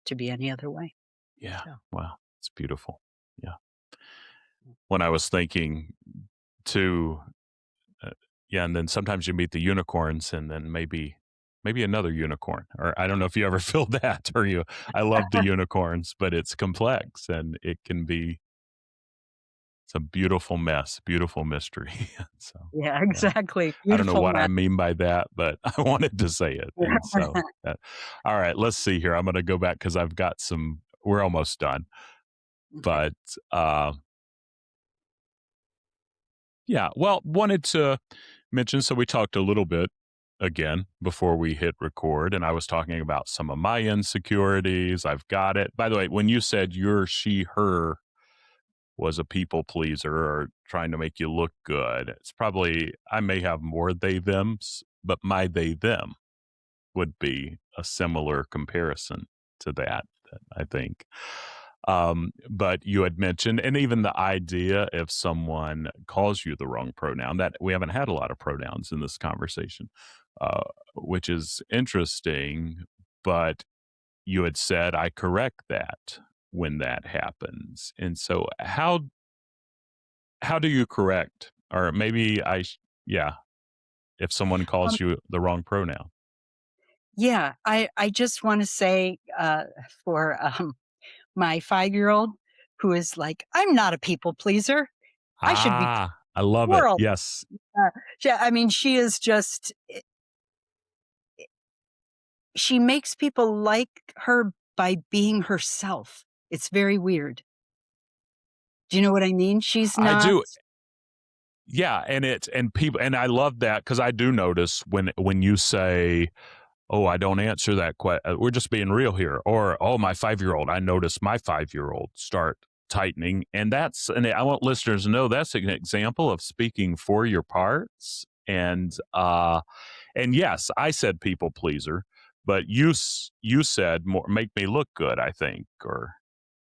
Speaker 2: to be any other way.
Speaker 1: Yeah.
Speaker 2: So,
Speaker 1: Wow. It's beautiful. Yeah. When I was thinking too, uh, yeah, and then sometimes you meet the unicorns and then maybe another unicorn, or I don't know if you ever feel that or I love the unicorns, but it's complex and it can be, it's a beautiful mess, beautiful mystery. So,
Speaker 2: yeah,
Speaker 1: yeah.
Speaker 2: exactly.
Speaker 1: I don't know
Speaker 2: Beautiful
Speaker 1: what I
Speaker 2: mess.
Speaker 1: mean by that, but I wanted to say it. And so, all right, let's see here. I'm going to go back because I've got we're almost done.
Speaker 2: Okay.
Speaker 1: But yeah, well, wanted to mention, so we talked a little bit again before we hit record, and I was talking about some of my insecurities. I've got it. By the way, when you said you're she, her, was a people pleaser or trying to make you look good. It's probably, I may have more they thems, but my they them would be a similar comparison to that, I think. But you had mentioned, and even the idea if someone calls you the wrong pronoun, that we haven't had a lot of pronouns in this conversation, which is interesting. But you had said, I correct that when that happens. And so how do you correct? Or maybe yeah, if someone
Speaker 2: Um,
Speaker 1: calls you the wrong pronoun.
Speaker 2: yeah, I just want to say for my 5-year-old who is like, I'm not a people pleaser. I should be
Speaker 1: I love it.
Speaker 2: world.
Speaker 1: Yes.
Speaker 2: I mean, she is just, she makes people like her by being herself. It's very weird. Do you know what I mean? She's
Speaker 1: I
Speaker 2: not.
Speaker 1: do. Yeah, and people, and I love that because I do notice when you say, "Oh, I don't answer that question," we're just being real here, or "Oh, my 5-year-old," I notice my 5-year-old start tightening, and I want listeners to know that's an example of speaking for your parts, and yes, I said people pleaser, but you said more make me look good, I think, or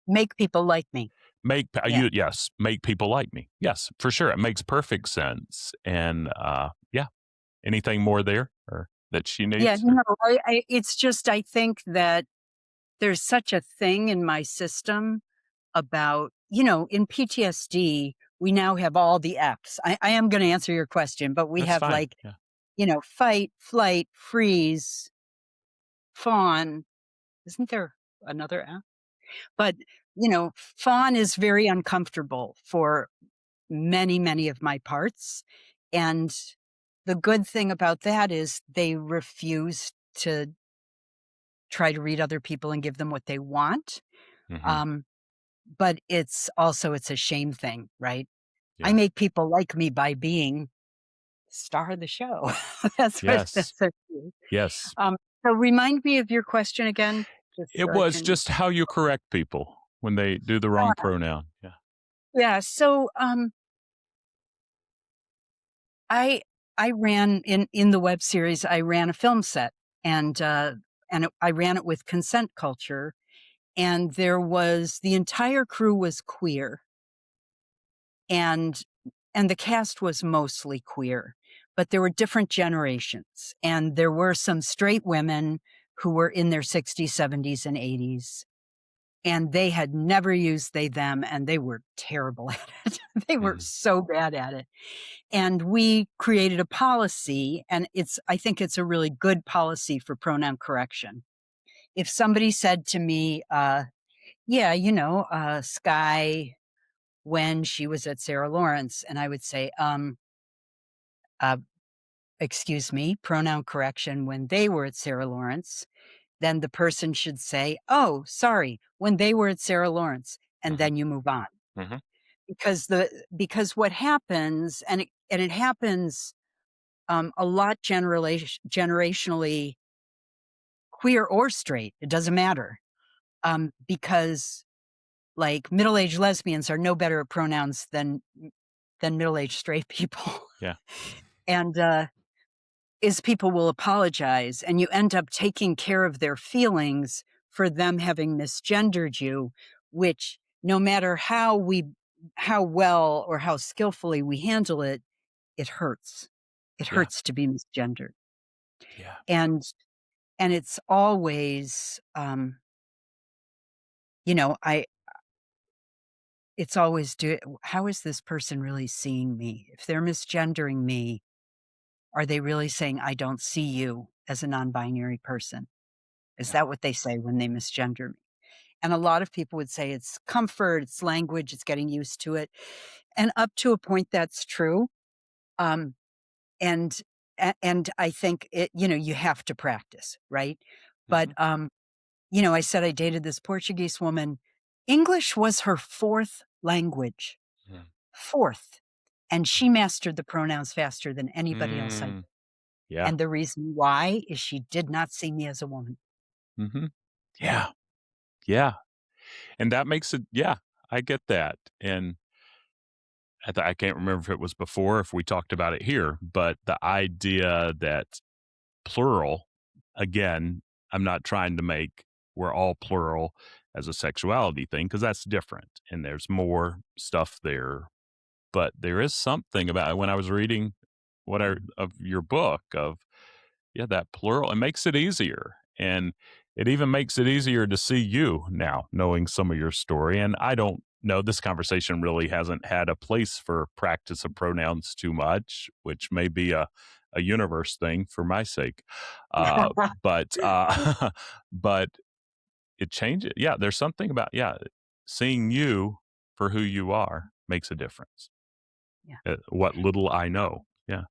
Speaker 2: Make people like me. Yeah.
Speaker 1: make people like me. Yes, for sure. It makes perfect sense. And yeah, anything more there or that she
Speaker 2: Yeah,
Speaker 1: needs? Or?
Speaker 2: no, it's just, I think that there's such a thing in my system about, in PTSD, we now have all the Fs. I am going to answer your question, but we
Speaker 1: That's
Speaker 2: have
Speaker 1: fine.
Speaker 2: like,
Speaker 1: Yeah.
Speaker 2: fight, flight, freeze, fawn. Isn't there another F? But, fawn is very uncomfortable for many, many of my parts. And the good thing about that is they refuse to try to read other people and give them what they want.
Speaker 1: Mm-hmm.
Speaker 2: Um, but it's a shame thing, right? I
Speaker 1: Yeah.
Speaker 2: make people like me by being star of the show.
Speaker 1: Yes.
Speaker 2: That's so cute.
Speaker 1: Yes.
Speaker 2: Um, so remind me of your question again, just
Speaker 1: It
Speaker 2: so I
Speaker 1: was
Speaker 2: can.
Speaker 1: just how you correct people when they do the wrong pronoun. Yeah.
Speaker 2: Yeah. So I I ran in the web series. I ran a film set, and I ran it with consent culture, and the entire crew was queer, and the cast was mostly queer, but there were different generations, and there were some straight women who were in their 60s, 70s, and 80s, and they had never used they them, and they were terrible at it. They were
Speaker 1: Mm-hmm.
Speaker 2: so bad at it. And we created a policy, and I think it's a really good policy for pronoun correction. If somebody said to me, yeah, Sky, when she was at Sarah Lawrence, and I would say, uh, excuse me, pronoun correction, when they were at Sarah Lawrence, then the person should say, oh, sorry, when they were at Sarah Lawrence, and
Speaker 1: Mm-hmm.
Speaker 2: then you move on.
Speaker 1: Mm-hmm.
Speaker 2: Because what happens, and it happens a lot generationally, queer or straight, it doesn't matter. Because like middle-aged lesbians are no better at pronouns than middle-aged straight people.
Speaker 1: Yeah.
Speaker 2: And is people will apologize, and you end up taking care of their feelings for them having misgendered you, which no matter how well or how skillfully we handle it, it hurts. It
Speaker 1: Yeah.
Speaker 2: hurts to be misgendered.
Speaker 1: Yeah.
Speaker 2: And it's always, I it's always how is this person really seeing me? If they're misgendering me, are they really saying, I don't see you as a non-binary person? Is
Speaker 1: Yeah.
Speaker 2: that what they say when they misgender me? And a lot of people would say it's comfort, it's language, it's getting used to it. And up to a point, that's true. Um, and and I think you have to practice, right? But
Speaker 1: Mm-hmm.
Speaker 2: I said I dated this Portuguese woman. English was her fourth language, fourth, and she mastered the pronouns faster than anybody else I.
Speaker 1: Mm-hmm. Yeah.
Speaker 2: And the reason why is she did not see me as a woman.
Speaker 1: Mm-hmm. Yeah. Yeah. And that makes it, yeah. I get that. And I can't remember if it was before, if we talked about it here, but the idea that plural, again, I'm not trying to make we're all plural as a sexuality thing, because that's different and there's more stuff there. But there is something about when I was reading of your book of, yeah, that plural, it makes it easier. And it even makes it easier to see you now, knowing some of your story. And I don't know, this conversation really hasn't had a place for practice of pronouns too much, which may be a universe thing for my sake. Uh, but but it changes. Yeah, there's something about, yeah, seeing you for who you are makes a difference.
Speaker 2: Yeah.
Speaker 1: What little I know. Yeah.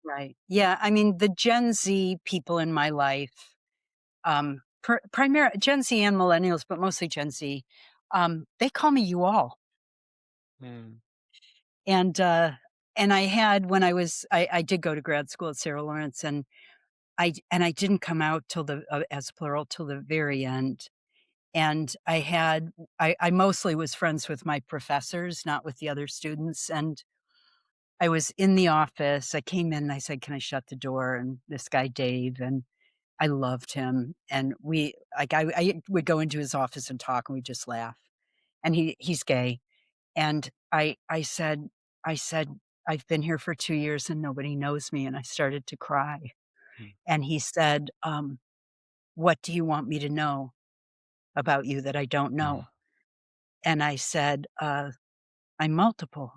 Speaker 2: Right. Yeah, I mean, the Gen Z people in my life, Gen Z and millennials, but mostly Gen Z, they call me you all.
Speaker 1: Mm.
Speaker 2: And I had when I did go to grad school at Sarah Lawrence, and I didn't come out till as plural till the very end. And I mostly was friends with my professors, not with the other students. And I was in the office. I came in and I said, "Can I shut the door?" And this guy, Dave, and I loved him. And I would go into his office and talk, and we'd just laugh. And he's gay. And I said, "I've been here for 2 years and nobody knows me." And I started to cry.
Speaker 1: Mm.
Speaker 2: And he said, "What do you want me to know about you that I don't
Speaker 1: Mm.
Speaker 2: know?" And I said, "I'm multiple."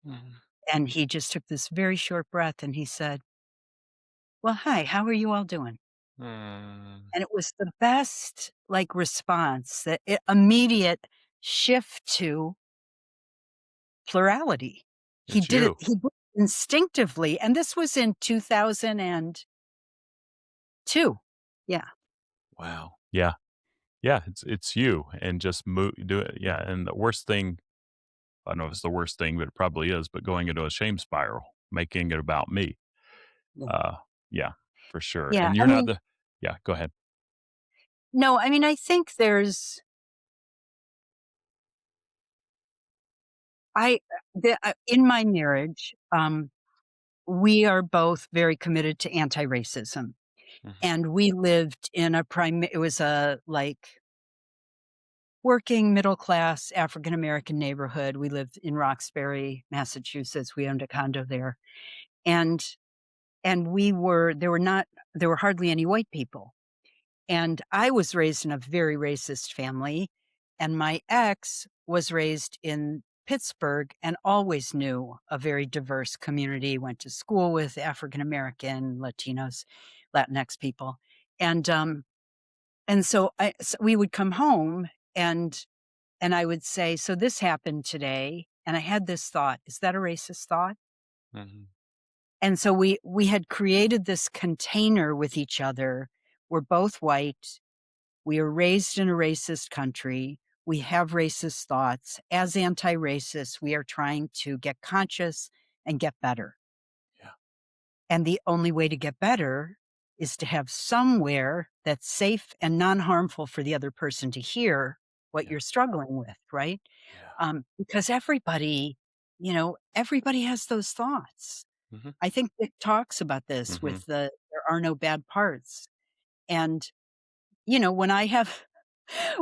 Speaker 1: Mm.
Speaker 2: And he just took this very short breath and he said, "Well, hi, how are you all doing?"
Speaker 1: Mm.
Speaker 2: And it was the best, like, response, that immediate shift to plurality.
Speaker 1: It's you.
Speaker 2: He did it instinctively, and this was in 2002. Yeah.
Speaker 1: Wow. Yeah. Yeah. It's you, and just do it. Yeah. And the worst thing, I don't know if it's the worst thing, but it probably is, but going into a shame spiral, making it about me.
Speaker 2: Yeah.
Speaker 1: Uh, yeah, for sure.
Speaker 2: Yeah,
Speaker 1: And
Speaker 2: I
Speaker 1: you're not
Speaker 2: mean,
Speaker 1: the, yeah, go ahead.
Speaker 2: no, I mean, I think there's I in my marriage, we are both very committed to anti-racism,
Speaker 1: Mhm.
Speaker 2: and we lived in it was a, like, working middle class African American neighborhood. We lived in Roxbury, Massachusetts. We owned a condo there. And there were hardly any white people. And I was raised in a very racist family, and my ex was raised in Pittsburgh and always knew a very diverse community, went to school with African American, Latinos, Latinx people. And so we would come home, and I would say, "So this happened today." And I had this thought, "Is that a racist thought?"
Speaker 1: Mhm.
Speaker 2: And so we had created this container with each other. We're both white. We are raised in a racist country. We have racist thoughts. As anti-racists, we are trying to get conscious and get better.
Speaker 1: Yeah.
Speaker 2: And the only way to get better is to have somewhere that's safe and non-harmful for the other person to hear what
Speaker 1: Yeah.
Speaker 2: you're struggling with, right?
Speaker 1: Yeah.
Speaker 2: Because everybody has those thoughts.
Speaker 1: Mhm.
Speaker 2: I think it talks about this
Speaker 1: Mhm.
Speaker 2: with there are no bad parts. And, when I have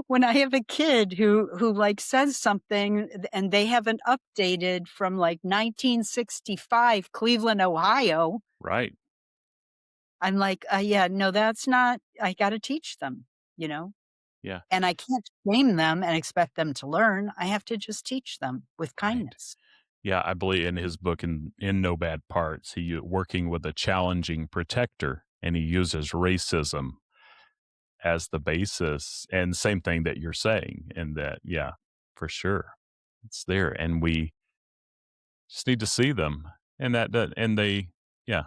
Speaker 2: when I have a kid who, like, says something and they haven't updated from, like, 1965 Cleveland, Ohio,
Speaker 1: Right.
Speaker 2: I'm like, yeah, no, that's not I gotta teach them, you know?
Speaker 1: Yeah.
Speaker 2: And I can't shame them and expect them to learn. I have to just teach them with
Speaker 1: Right.
Speaker 2: kindness.
Speaker 1: Yeah, I believe in his book in No Bad Parts, working with a challenging protector, and he uses racism as the basis, and same thing that you're saying, and that, yeah, for sure, it's there, and we just need to see them, and and yeah,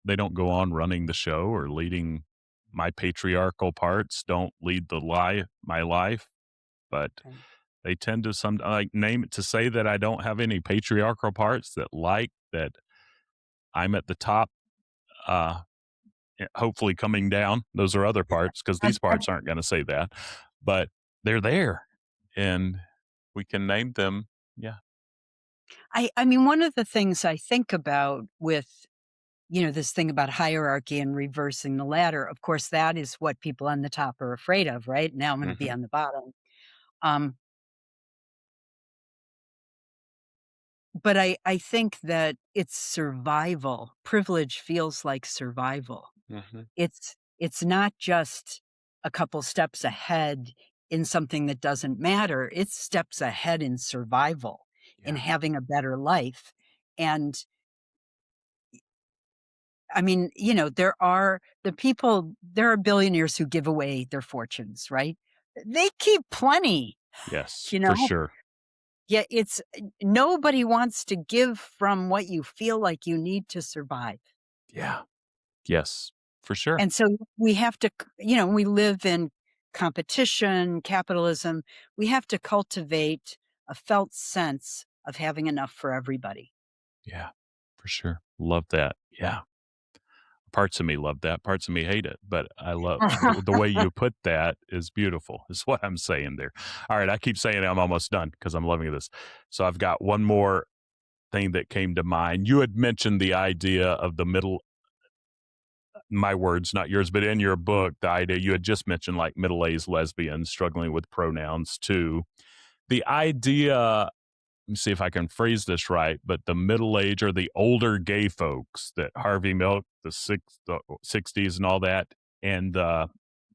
Speaker 1: they don't go on running the show or leading my patriarchal parts. Don't lead my life, but
Speaker 2: Right.
Speaker 1: they tend to name to say that I don't have any patriarchal parts, that I'm at the top, uh, hopefully coming down. Those are other parts, because these parts aren't going to say that, but they're there. And we can name them. Yeah.
Speaker 2: I mean, one of the things I think about with, this thing about hierarchy and reversing the ladder, of course, that is what people on the top are afraid of, right? Now I'm going to be
Speaker 1: Hmm.
Speaker 2: on the bottom. Um, but I think that it's survival. Privilege feels like survival.
Speaker 1: Hmm.
Speaker 2: It's not just a couple steps ahead in something that doesn't matter. It's steps ahead in survival, in
Speaker 1: Yeah.
Speaker 2: having a better life. And I mean, there are billionaires who give away their fortunes, right? They keep plenty,
Speaker 1: Yes,
Speaker 2: you
Speaker 1: for
Speaker 2: know?
Speaker 1: sure.
Speaker 2: Yeah, nobody wants to give from what you feel like you need to survive.
Speaker 1: Yeah. Yes, for sure.
Speaker 2: And so we have to, we live in competition, capitalism. We have to cultivate a felt sense of having enough for everybody.
Speaker 1: Yeah, for sure. Love that. Yeah. Parts of me love that. Parts of me hate it, but I love the way you put that is beautiful, is what I'm saying there. All right. I keep saying I'm almost done because I'm loving this. So I've got one more thing that came to mind. You had mentioned the idea of the middle, my words, not yours, but in your book, the idea you had just mentioned like middle-aged lesbians struggling with pronouns too. The idea, let me see if I can phrase this right, but the middle age or the older gay folks that Harvey Milk, the 60s and all that, and the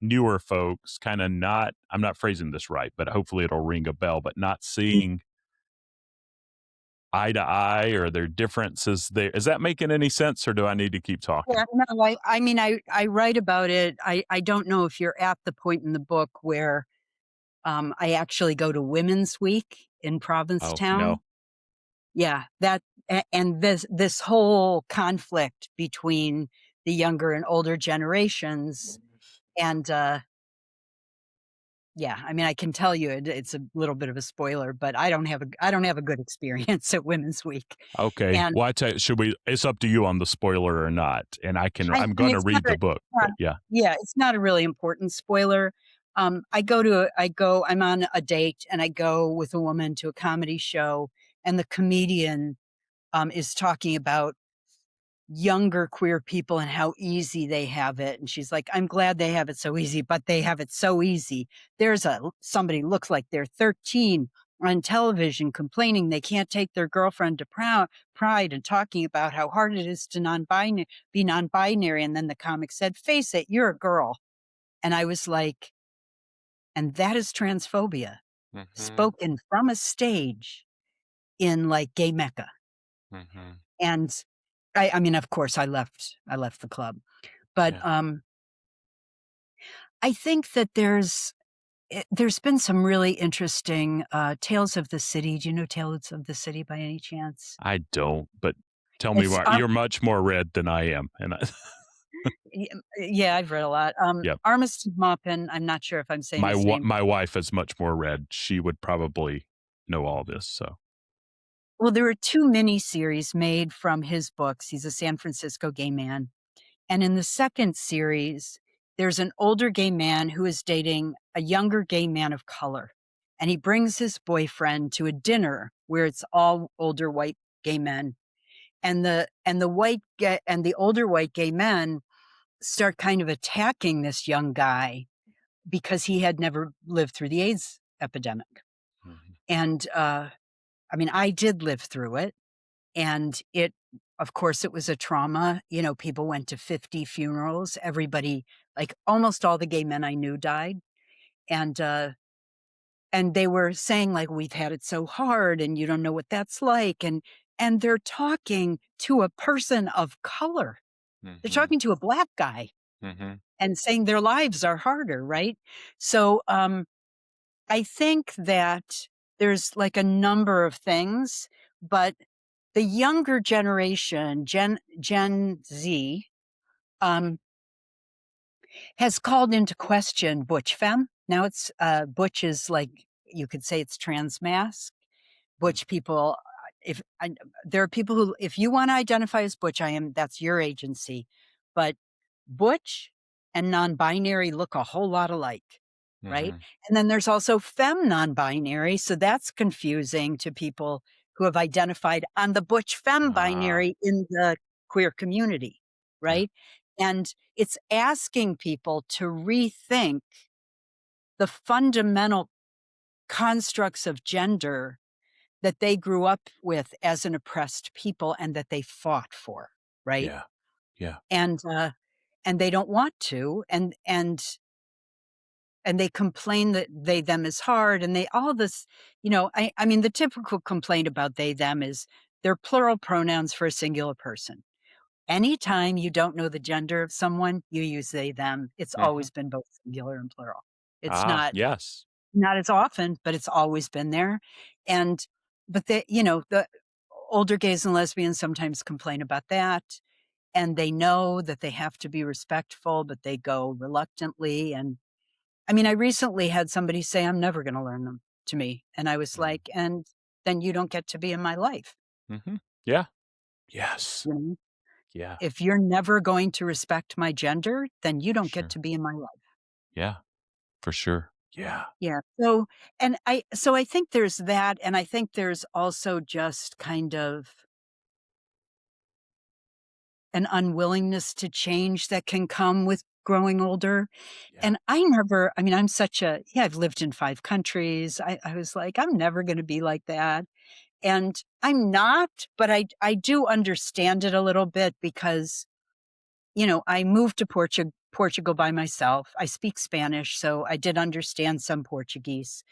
Speaker 1: newer folks kind of not, I'm not phrasing this right, but hopefully it'll ring a bell, but not seeing eye to eye or their differences there. Is that making any sense or do I need to keep talking?
Speaker 2: Yeah, no, I mean, I write about it. I don't know if you're at the point in the book where I actually go to Women's Week in
Speaker 1: Oh,
Speaker 2: Provincetown.
Speaker 1: no.
Speaker 2: Yeah, and this whole conflict between the younger and older generations, and yeah, I mean, I can tell you it's a little bit of a spoiler, but I don't have a good experience at Women's Week,
Speaker 1: Okay.
Speaker 2: and
Speaker 1: Well, I tell you, it's up to you on the spoiler or not. And I'm
Speaker 2: and
Speaker 1: going to read the book,
Speaker 2: not
Speaker 1: but yeah.
Speaker 2: yeah, it's not a really important spoiler. I'm on a date and I go with a woman to a comedy show, and the comedian is talking about younger queer people and how easy they have it. And she's like, I'm glad they have it so easy, but they have it so easy. Somebody looks like they're 13 on television complaining they can't take their girlfriend to pride and talking about how hard it is to be non-binary. And then the comic said, face it, you're a girl. And I was like, and that is transphobia
Speaker 1: Hmm.
Speaker 2: spoken from a stage in like gay Mecca.
Speaker 1: Hmm.
Speaker 2: And I mean, of course I left the club, but,
Speaker 1: Yeah.
Speaker 2: I think that there's been some really interesting, Tales of the City. Do you know Tales of the City by any chance?
Speaker 1: I don't, but tell me
Speaker 2: It's,
Speaker 1: more. You're much more red than I am. And
Speaker 2: yeah, I've read a lot.
Speaker 1: yeah,
Speaker 2: Armistead Maupin, I'm not sure if I'm saying his name.
Speaker 1: my wife is much more red. She would probably know all this. So,
Speaker 2: Well, there were 2 miniseries made from his books. He's a San Francisco gay man. And in the second series, there's an older gay man who is dating a younger gay man of color. And he brings his boyfriend to a dinner where it's all older white gay men. And the older white gay men start kind of attacking this young guy because he had never lived through the AIDS epidemic.
Speaker 1: mhm.
Speaker 2: And I mean, I did live through it. And of course, it was a trauma. People went to 50 funerals. Everybody, like almost all the gay men I knew died. And, and they were saying like, we've had it so hard and you don't know what that's like. And they're talking to a person of color. They're
Speaker 1: Mhm.
Speaker 2: talking to a black guy
Speaker 1: Mhm.
Speaker 2: and saying their lives are harder. Right. So, I think that there's like a number of things, but the younger generation, Gen Z, um, has called into question butch femme. Now it's butch is like you could say it's trans mask.
Speaker 1: Mm.
Speaker 2: Butch people, if I, there are people who, if you want to identify as butch, that's your agency. But butch and non-binary look a whole lot alike. right?
Speaker 1: Mhm.
Speaker 2: And then there's also femme non-binary, so that's confusing to people who have identified on the butch femme
Speaker 1: Ah,
Speaker 2: binary in the queer community,
Speaker 1: yeah,
Speaker 2: right? And it's asking people to rethink the fundamental constructs of gender that they grew up with as an oppressed people and that they fought for, right?
Speaker 1: yeah, yeah.
Speaker 2: And they don't want to, and they complain that they them is hard, and they all this, I mean, the typical complaint about they them is they're plural pronouns for a singular person. Anytime you don't know the gender of someone, you use they them. It's
Speaker 1: Mhm.
Speaker 2: always been both singular and plural. It's
Speaker 1: Ah,
Speaker 2: not
Speaker 1: yes.
Speaker 2: not as often, but it's always been there. And but the older gays and lesbians sometimes complain about that, and they know that they have to be respectful, but they go reluctantly. And I mean, I recently had somebody say, "I'm never gonna learn them," to me, and I was
Speaker 1: Mm.
Speaker 2: like, "And then you don't get to be in my life."
Speaker 1: Mhm. Yeah. Yes.
Speaker 2: You know?
Speaker 1: Yeah,
Speaker 2: If you're never going to respect my gender, then you
Speaker 1: for
Speaker 2: don't get
Speaker 1: sure.
Speaker 2: to be in my life.
Speaker 1: Yeah, for sure. Yeah.
Speaker 2: Yeah. So I think there's that, and I think there's also just kind of an unwillingness to change that can come with growing older.
Speaker 1: Yeah.
Speaker 2: And I mean, I've lived in 5 countries. I was like, I'm never gonna be like that. And I'm not, but I do understand it a little bit because, I moved to Portugal by myself. I speak Spanish, so I did understand some Portuguese.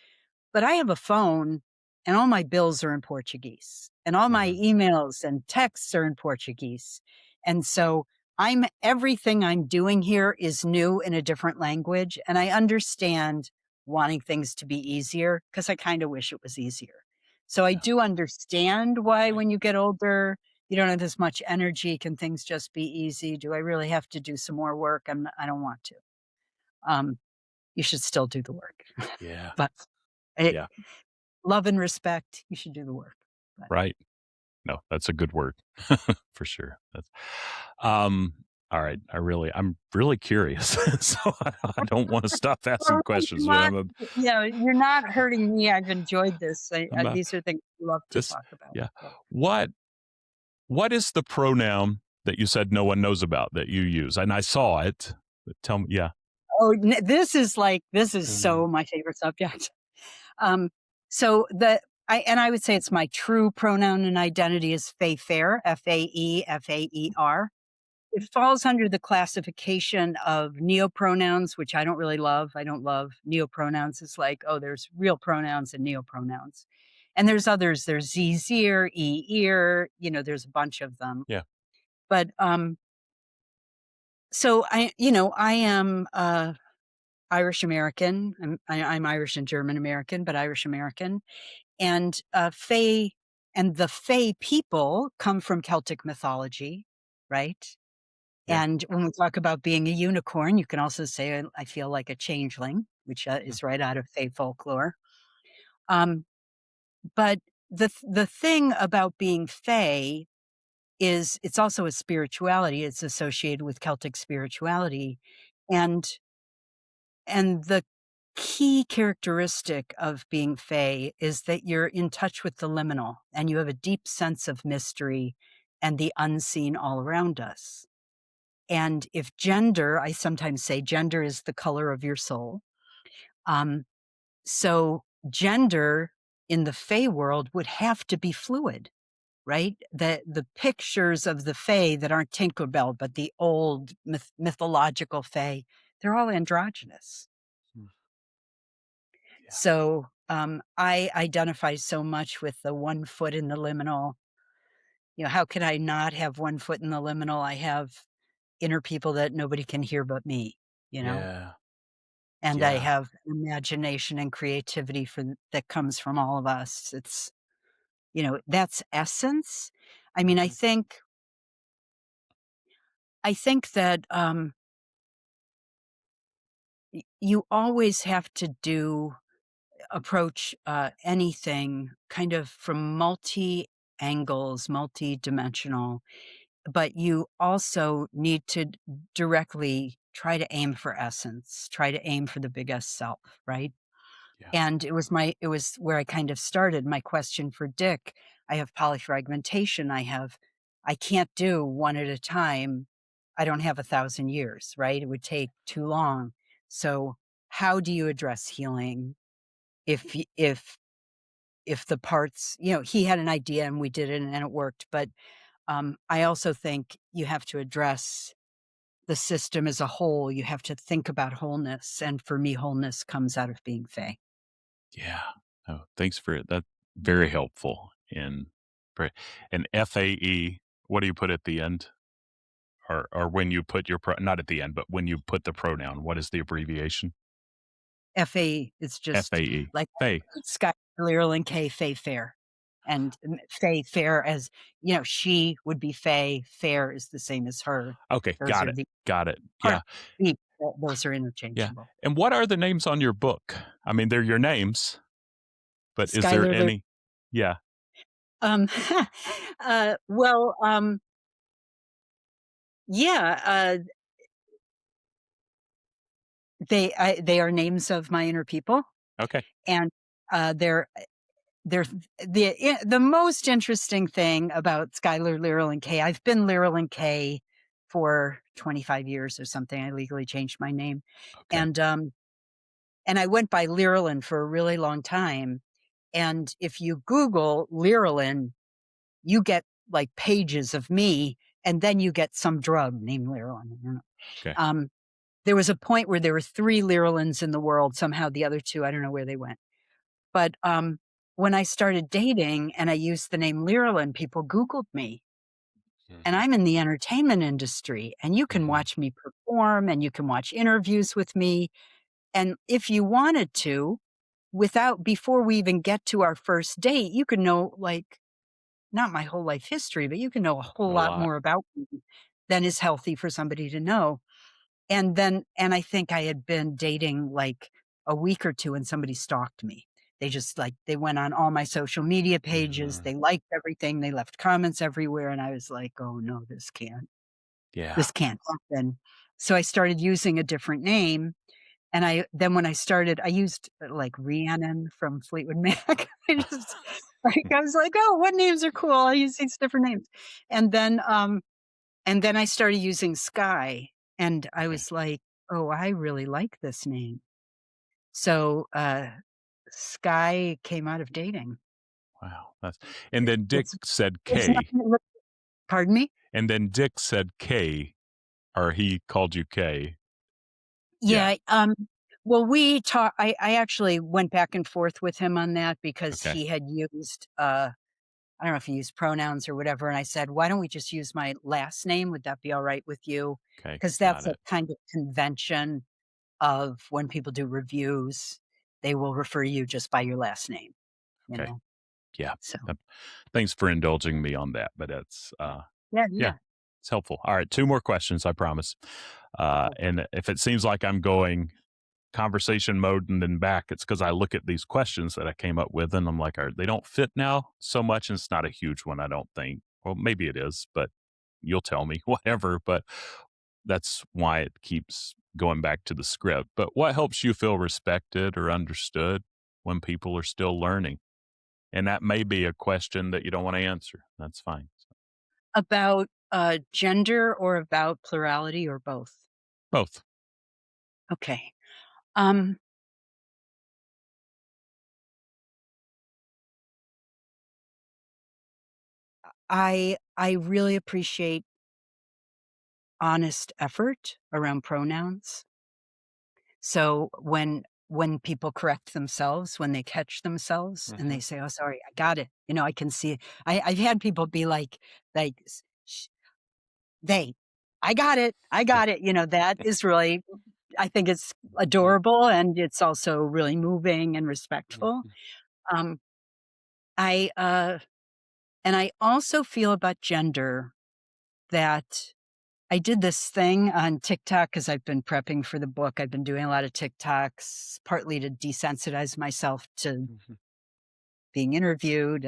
Speaker 2: But I have a phone, and all my bills are in Portuguese, and all my
Speaker 1: Mhm.
Speaker 2: emails and texts are in Portuguese. And so everything I'm doing here is new in a different language, and I understand wanting things to be easier because I kind of wish it was easier. So I
Speaker 1: Yeah.
Speaker 2: do understand why
Speaker 1: Right.
Speaker 2: when you get older, you don't have as much energy. Can things just be easy? Do I really have to do some more work? I don't want to. Um, you should still do the work,
Speaker 1: Yeah.
Speaker 2: but it,
Speaker 1: Yeah.
Speaker 2: love and respect, you should do the work. But
Speaker 1: Right. No, that's a good word for sure. Um, all right. I'm really curious. So I don't want to stop asking
Speaker 2: well, no,
Speaker 1: questions, but
Speaker 2: you're not hurting me. I've enjoyed this.
Speaker 1: I'm
Speaker 2: These are things we love to
Speaker 1: this,
Speaker 2: talk about.
Speaker 1: yeah.
Speaker 2: So.
Speaker 1: What, what is the pronoun that you said no one knows about that you use? And I saw it, but tell me, yeah.
Speaker 2: Oh, this is
Speaker 1: Pronoun.
Speaker 2: so my favorite subject. Um, so I would say it's my true pronoun and identity is fair, Faefaer. It falls under the classification of neopronouns, which I don't really love. I don't love neopronouns. It's like, oh, there's real pronouns and neopronouns. And there's others. There's Z-ear, E-ear, there's a bunch of them.
Speaker 1: Yeah.
Speaker 2: But so I am Irish American. I'm Irish and German American, but Irish American. And the Fae people come from Celtic mythology, right?
Speaker 1: Yeah.
Speaker 2: And when we talk about being a unicorn, you can also say, I feel like a changeling, which
Speaker 1: Hmm.
Speaker 2: is right out of Fae folklore. Um, but the thing about being Fae is it's also a spirituality. It's associated with Celtic spirituality. And the key characteristic of being Fae is that you're in touch with the liminal and you have a deep sense of mystery and the unseen all around us. And if gender, I sometimes say gender is the color of your soul. Um, so gender in the Fae world would have to be fluid, right? The pictures of the Fae that aren't Tinkerbell, but the old mythological Fae, they're all androgynous.
Speaker 1: Hmm. Yeah.
Speaker 2: So I identify so much with the 1 foot in the liminal. How can I not have 1 foot in the liminal? I have inner people that nobody can hear but me, you know?
Speaker 1: Yeah.
Speaker 2: And I
Speaker 1: Yeah.
Speaker 2: have imagination and creativity that comes from all of us. That's essence. I mean,
Speaker 1: Mhm.
Speaker 2: I think that you always have to approach anything kind of from multi angles, multi-dimensional, but you also need to directly try to aim for essence, try to aim for the biggest self, right?
Speaker 1: Yeah.
Speaker 2: And it was where I kind of started my question for Dick. I have polyfragmentation. I can't do one at a time. I don't have 1,000 years, right? It would take too long. So how do you address healing if the parts, he had an idea and we did it and it worked. But I also think you have to address the system as a whole. You have to think about wholeness. And for me, wholeness comes out of being Faye.
Speaker 1: Yeah. Oh, thanks for it. That's very helpful. And FAE, what do you put at the end? Or when you put not at the end, but when you put the pronoun, what is the abbreviation?
Speaker 2: FAE, it's just
Speaker 1: FAE.
Speaker 2: like
Speaker 1: Faye.
Speaker 2: Skylar, Lyralen, Kaye, Faye Fair. And Faye Fair as, she would be Faye. Fair is the same as her.
Speaker 1: Okay,
Speaker 2: Those
Speaker 1: got
Speaker 2: are
Speaker 1: it.
Speaker 2: the
Speaker 1: Got it.
Speaker 2: part
Speaker 1: Yeah.
Speaker 2: those are
Speaker 1: Yeah.
Speaker 2: interchangeable.
Speaker 1: And what are the names on your book? I mean, they're your names, but is there
Speaker 2: Skylar,
Speaker 1: any? Yeah.
Speaker 2: um, well, yeah, they are names of my inner people,
Speaker 1: Okay.
Speaker 2: and they're the most interesting thing about Skylar, Lyral, and Kaye. I've been Lyral and Kaye for 25 years or something. I legally changed my name,
Speaker 1: Okay.
Speaker 2: and I went by Lyralen for a really long time. And if you Google Lyralen, you get like pages of me, and then you get some drug named Lyralen. I don't know.
Speaker 1: Okay.
Speaker 2: There was a point where there were 3 Lyralens in the world. Somehow the other 2, I don't know where they went. But when I started dating and I used the name Lyralen, people Googled me. And
Speaker 1: Mhm.
Speaker 2: I'm in the entertainment industry, and you can
Speaker 1: Mhm.
Speaker 2: watch me perform and you can watch interviews with me. And if you wanted to, before we even get to our first date, you can know, like, not my whole life history, but you can know a whole
Speaker 1: A
Speaker 2: lot
Speaker 1: lot.
Speaker 2: more about me than is healthy for somebody to know. And I think I had been dating like a week or 2 and somebody stalked me. They went on all my social media pages,
Speaker 1: Mhm.
Speaker 2: they liked everything, they left comments everywhere, and I was like, "Oh, no,
Speaker 1: Yeah.
Speaker 2: this can't happen." So I started using a different name, and when I used, like, Rhiannon from Fleetwood Mac. I was like, "Oh, what names are cool? I'll use these different names." And then, um and then I started using Sky, and I
Speaker 1: Okay.
Speaker 2: was like, "Oh, I really like this name." So, Sky came out of dating.
Speaker 1: Wow. And then Dick
Speaker 2: It's
Speaker 1: said
Speaker 2: it's
Speaker 1: K.
Speaker 2: nothing but pardon me?
Speaker 1: And then Dick said K, or he called you K. Yeah.
Speaker 2: Yeah, well, I actually went back and forth with him on that because
Speaker 1: Okay.
Speaker 2: he had used, I don't know if he used pronouns or whatever, and I said, "Why don't we just use my last name? Would that be alright with you?"
Speaker 1: Okay.
Speaker 2: Because
Speaker 1: Got
Speaker 2: that's a
Speaker 1: it.
Speaker 2: kind of convention of when people do reviews, they will refer you just by your last name, you
Speaker 1: Okay.
Speaker 2: know?
Speaker 1: Yeah.
Speaker 2: So,
Speaker 1: Uh, Thanks for indulging me on that, but
Speaker 2: yeah,
Speaker 1: yeah,
Speaker 2: yeah.
Speaker 1: it's helpful. All right, 2 more questions, I promise. And if it seems like I'm going conversation mode and then back, it's because I look at these questions that I came up with and I'm like, they don't fit now so much. And it's not a huge one, I don't think. Well, maybe it is, but you'll tell me, whatever. But that's why it keeps going back to the script. But what helps you feel respected or understood when people are still learning? And that may be a question that you don't want to answer. That's fine.
Speaker 2: About, gender or about plurality or both?
Speaker 1: Both.
Speaker 2: Okay. Um, I really appreciate honest effort around pronouns. So when people correct themselves, when they catch themselves and they
Speaker 1: Hmm.
Speaker 2: say, "Oh, sorry, I got it." I can see it. I've had people be like, they, I
Speaker 1: Yeah.
Speaker 2: got it." That is really, I think it's adorable and it's also really moving and respectful.
Speaker 1: Mhm.
Speaker 2: Um, I, and I also feel about gender that I did this thing on TikTok because I've been prepping for the book. I've been doing a lot of TikToks, partly to desensitize myself to
Speaker 1: Mhm.
Speaker 2: being interviewed.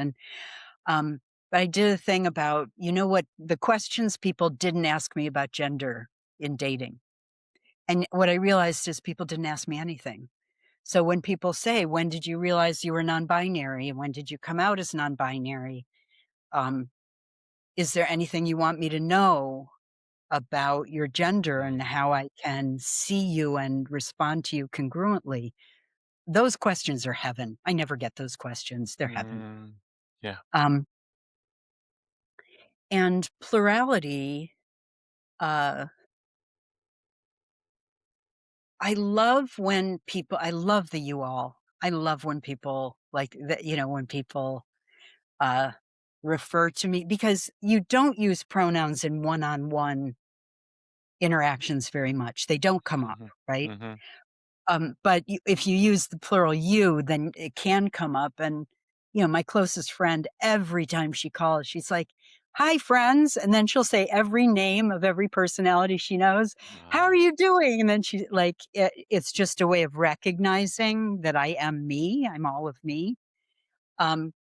Speaker 2: Um, but I did a thing about, what the questions people didn't ask me about gender in dating. And what I realized is people didn't ask me anything. So when people say, when did you realize you were non-binary? And when did you come out as non-binary? Is there anything you want me to know about your gender and how I can see you and respond to you congruently? Those questions are heaven. I never get those questions. They're heaven.
Speaker 1: Yeah.
Speaker 2: And plurality, I love the you all. I love when people like that, when people refer to me, because you don't use pronouns in one-on-one interactions very much. They don't come up, right? But if you use the plural you, then it can come up. And, my closest friend, every time she calls, she's like, hi, friends. And then she'll say every name of every personality she knows. How are you doing? And then she it's just a way of recognizing that I am me. I'm all of me. And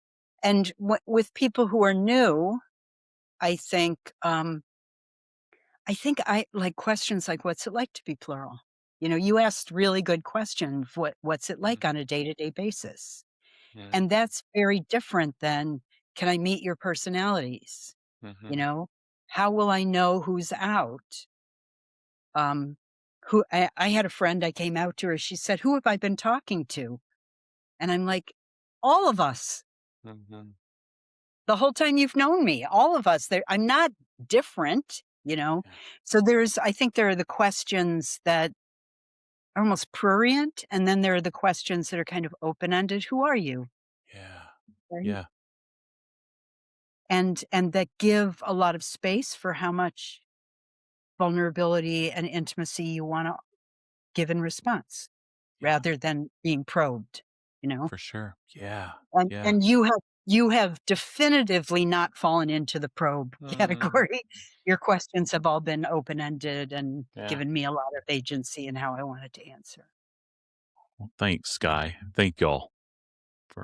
Speaker 2: with people who are new, I think I like questions like, what's it like to be plural? You asked really good questions. What's it like on a day-to-day basis? And that's very different than, can I meet your personalities? How will I know who's out? I had a friend, I came out to her. She said, who have I been talking to? And I'm like, all of us. The whole time you've known me, all of us. I'm not different, So I think there are the questions that are almost prurient, and then there are the questions that are kind of open-ended. Who are you?
Speaker 1: Yeah.
Speaker 2: Right?
Speaker 1: Yeah.
Speaker 2: And that give a lot of space for how much vulnerability and intimacy you want to give in response, rather than being probed,
Speaker 1: For sure. Yeah.
Speaker 2: And
Speaker 1: Yeah.
Speaker 2: and you have definitively not fallen into the probe category. Your questions have all been open-ended and given me a lot of agency in how I wanted to answer.
Speaker 1: Well, thanks, Sky. Thank y'all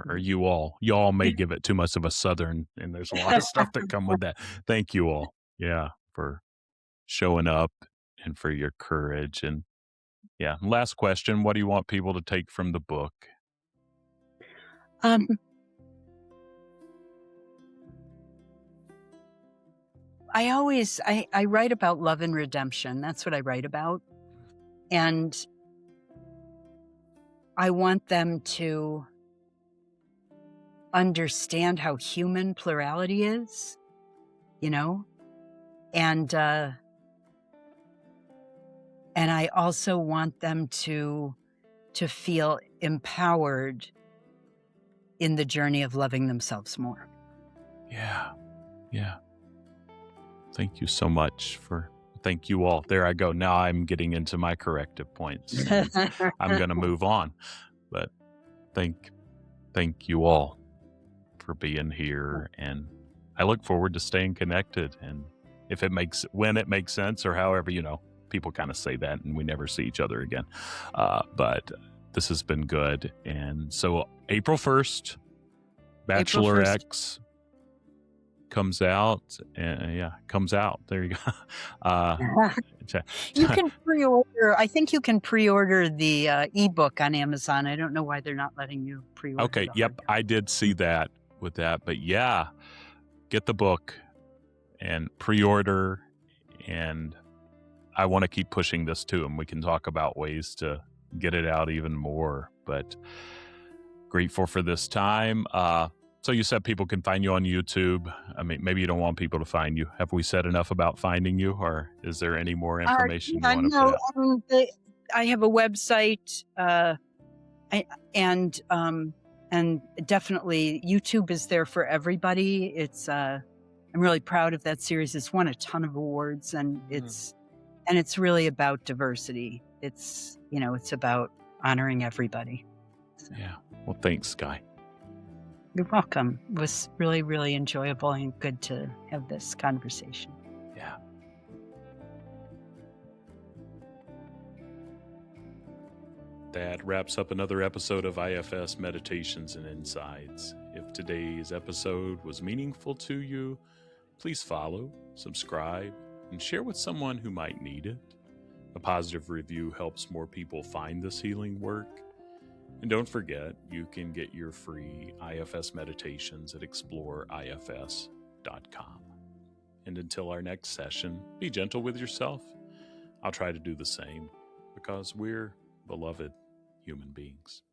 Speaker 1: or you all. Y'all may give it too much of a Southern, and there's a lot of stuff that come with that. Thank you all. Yeah. For showing up and for your courage. And last question. What do you want people to take from the book?
Speaker 2: I write about love and redemption. That's what I write about. And I want them to understand how human plurality is, and I also want them to feel empowered in the journey of loving themselves more.
Speaker 1: Yeah. Yeah. Thank you so much thank you all. There I go. Now I'm getting into my corrective points. I'm going to move on, but thank you all for being here. And I look forward to staying connected. And when it makes sense, or however, people kind of say that and we never see each other again. But this has been good. And so April 1st, Bachelor X comes out, and comes out. There you go.
Speaker 2: You can pre-order. I think you can pre-order the ebook on Amazon. I don't know why they're not letting you pre-order.
Speaker 1: Okay. Yep. I did see that with that, but get the book and pre-order. And I want to keep pushing this too, and we can talk about ways to get it out even more, but grateful for this time. So you said people can find you on YouTube. I mean, maybe you don't want people to find you. Have we said enough about finding you, or is there any more information you want to put out?
Speaker 2: I have a website, and definitely YouTube is there for everybody. It's I'm really proud of that series. It's won a ton of awards, and it's really about diversity. It's it's about honoring everybody. So.
Speaker 1: Yeah. Well, thanks, Sky.
Speaker 2: You're welcome. It was really, really enjoyable and good to have this conversation.
Speaker 1: Yeah. That wraps up another episode of IFS Meditations and Insights. If today's episode was meaningful to you, please follow, subscribe, and share with someone who might need it. A positive review helps more people find this healing work. And don't forget, you can get your free IFS meditations at exploreifs.com. And until our next session, be gentle with yourself. I'll try to do the same because we're beloved human beings.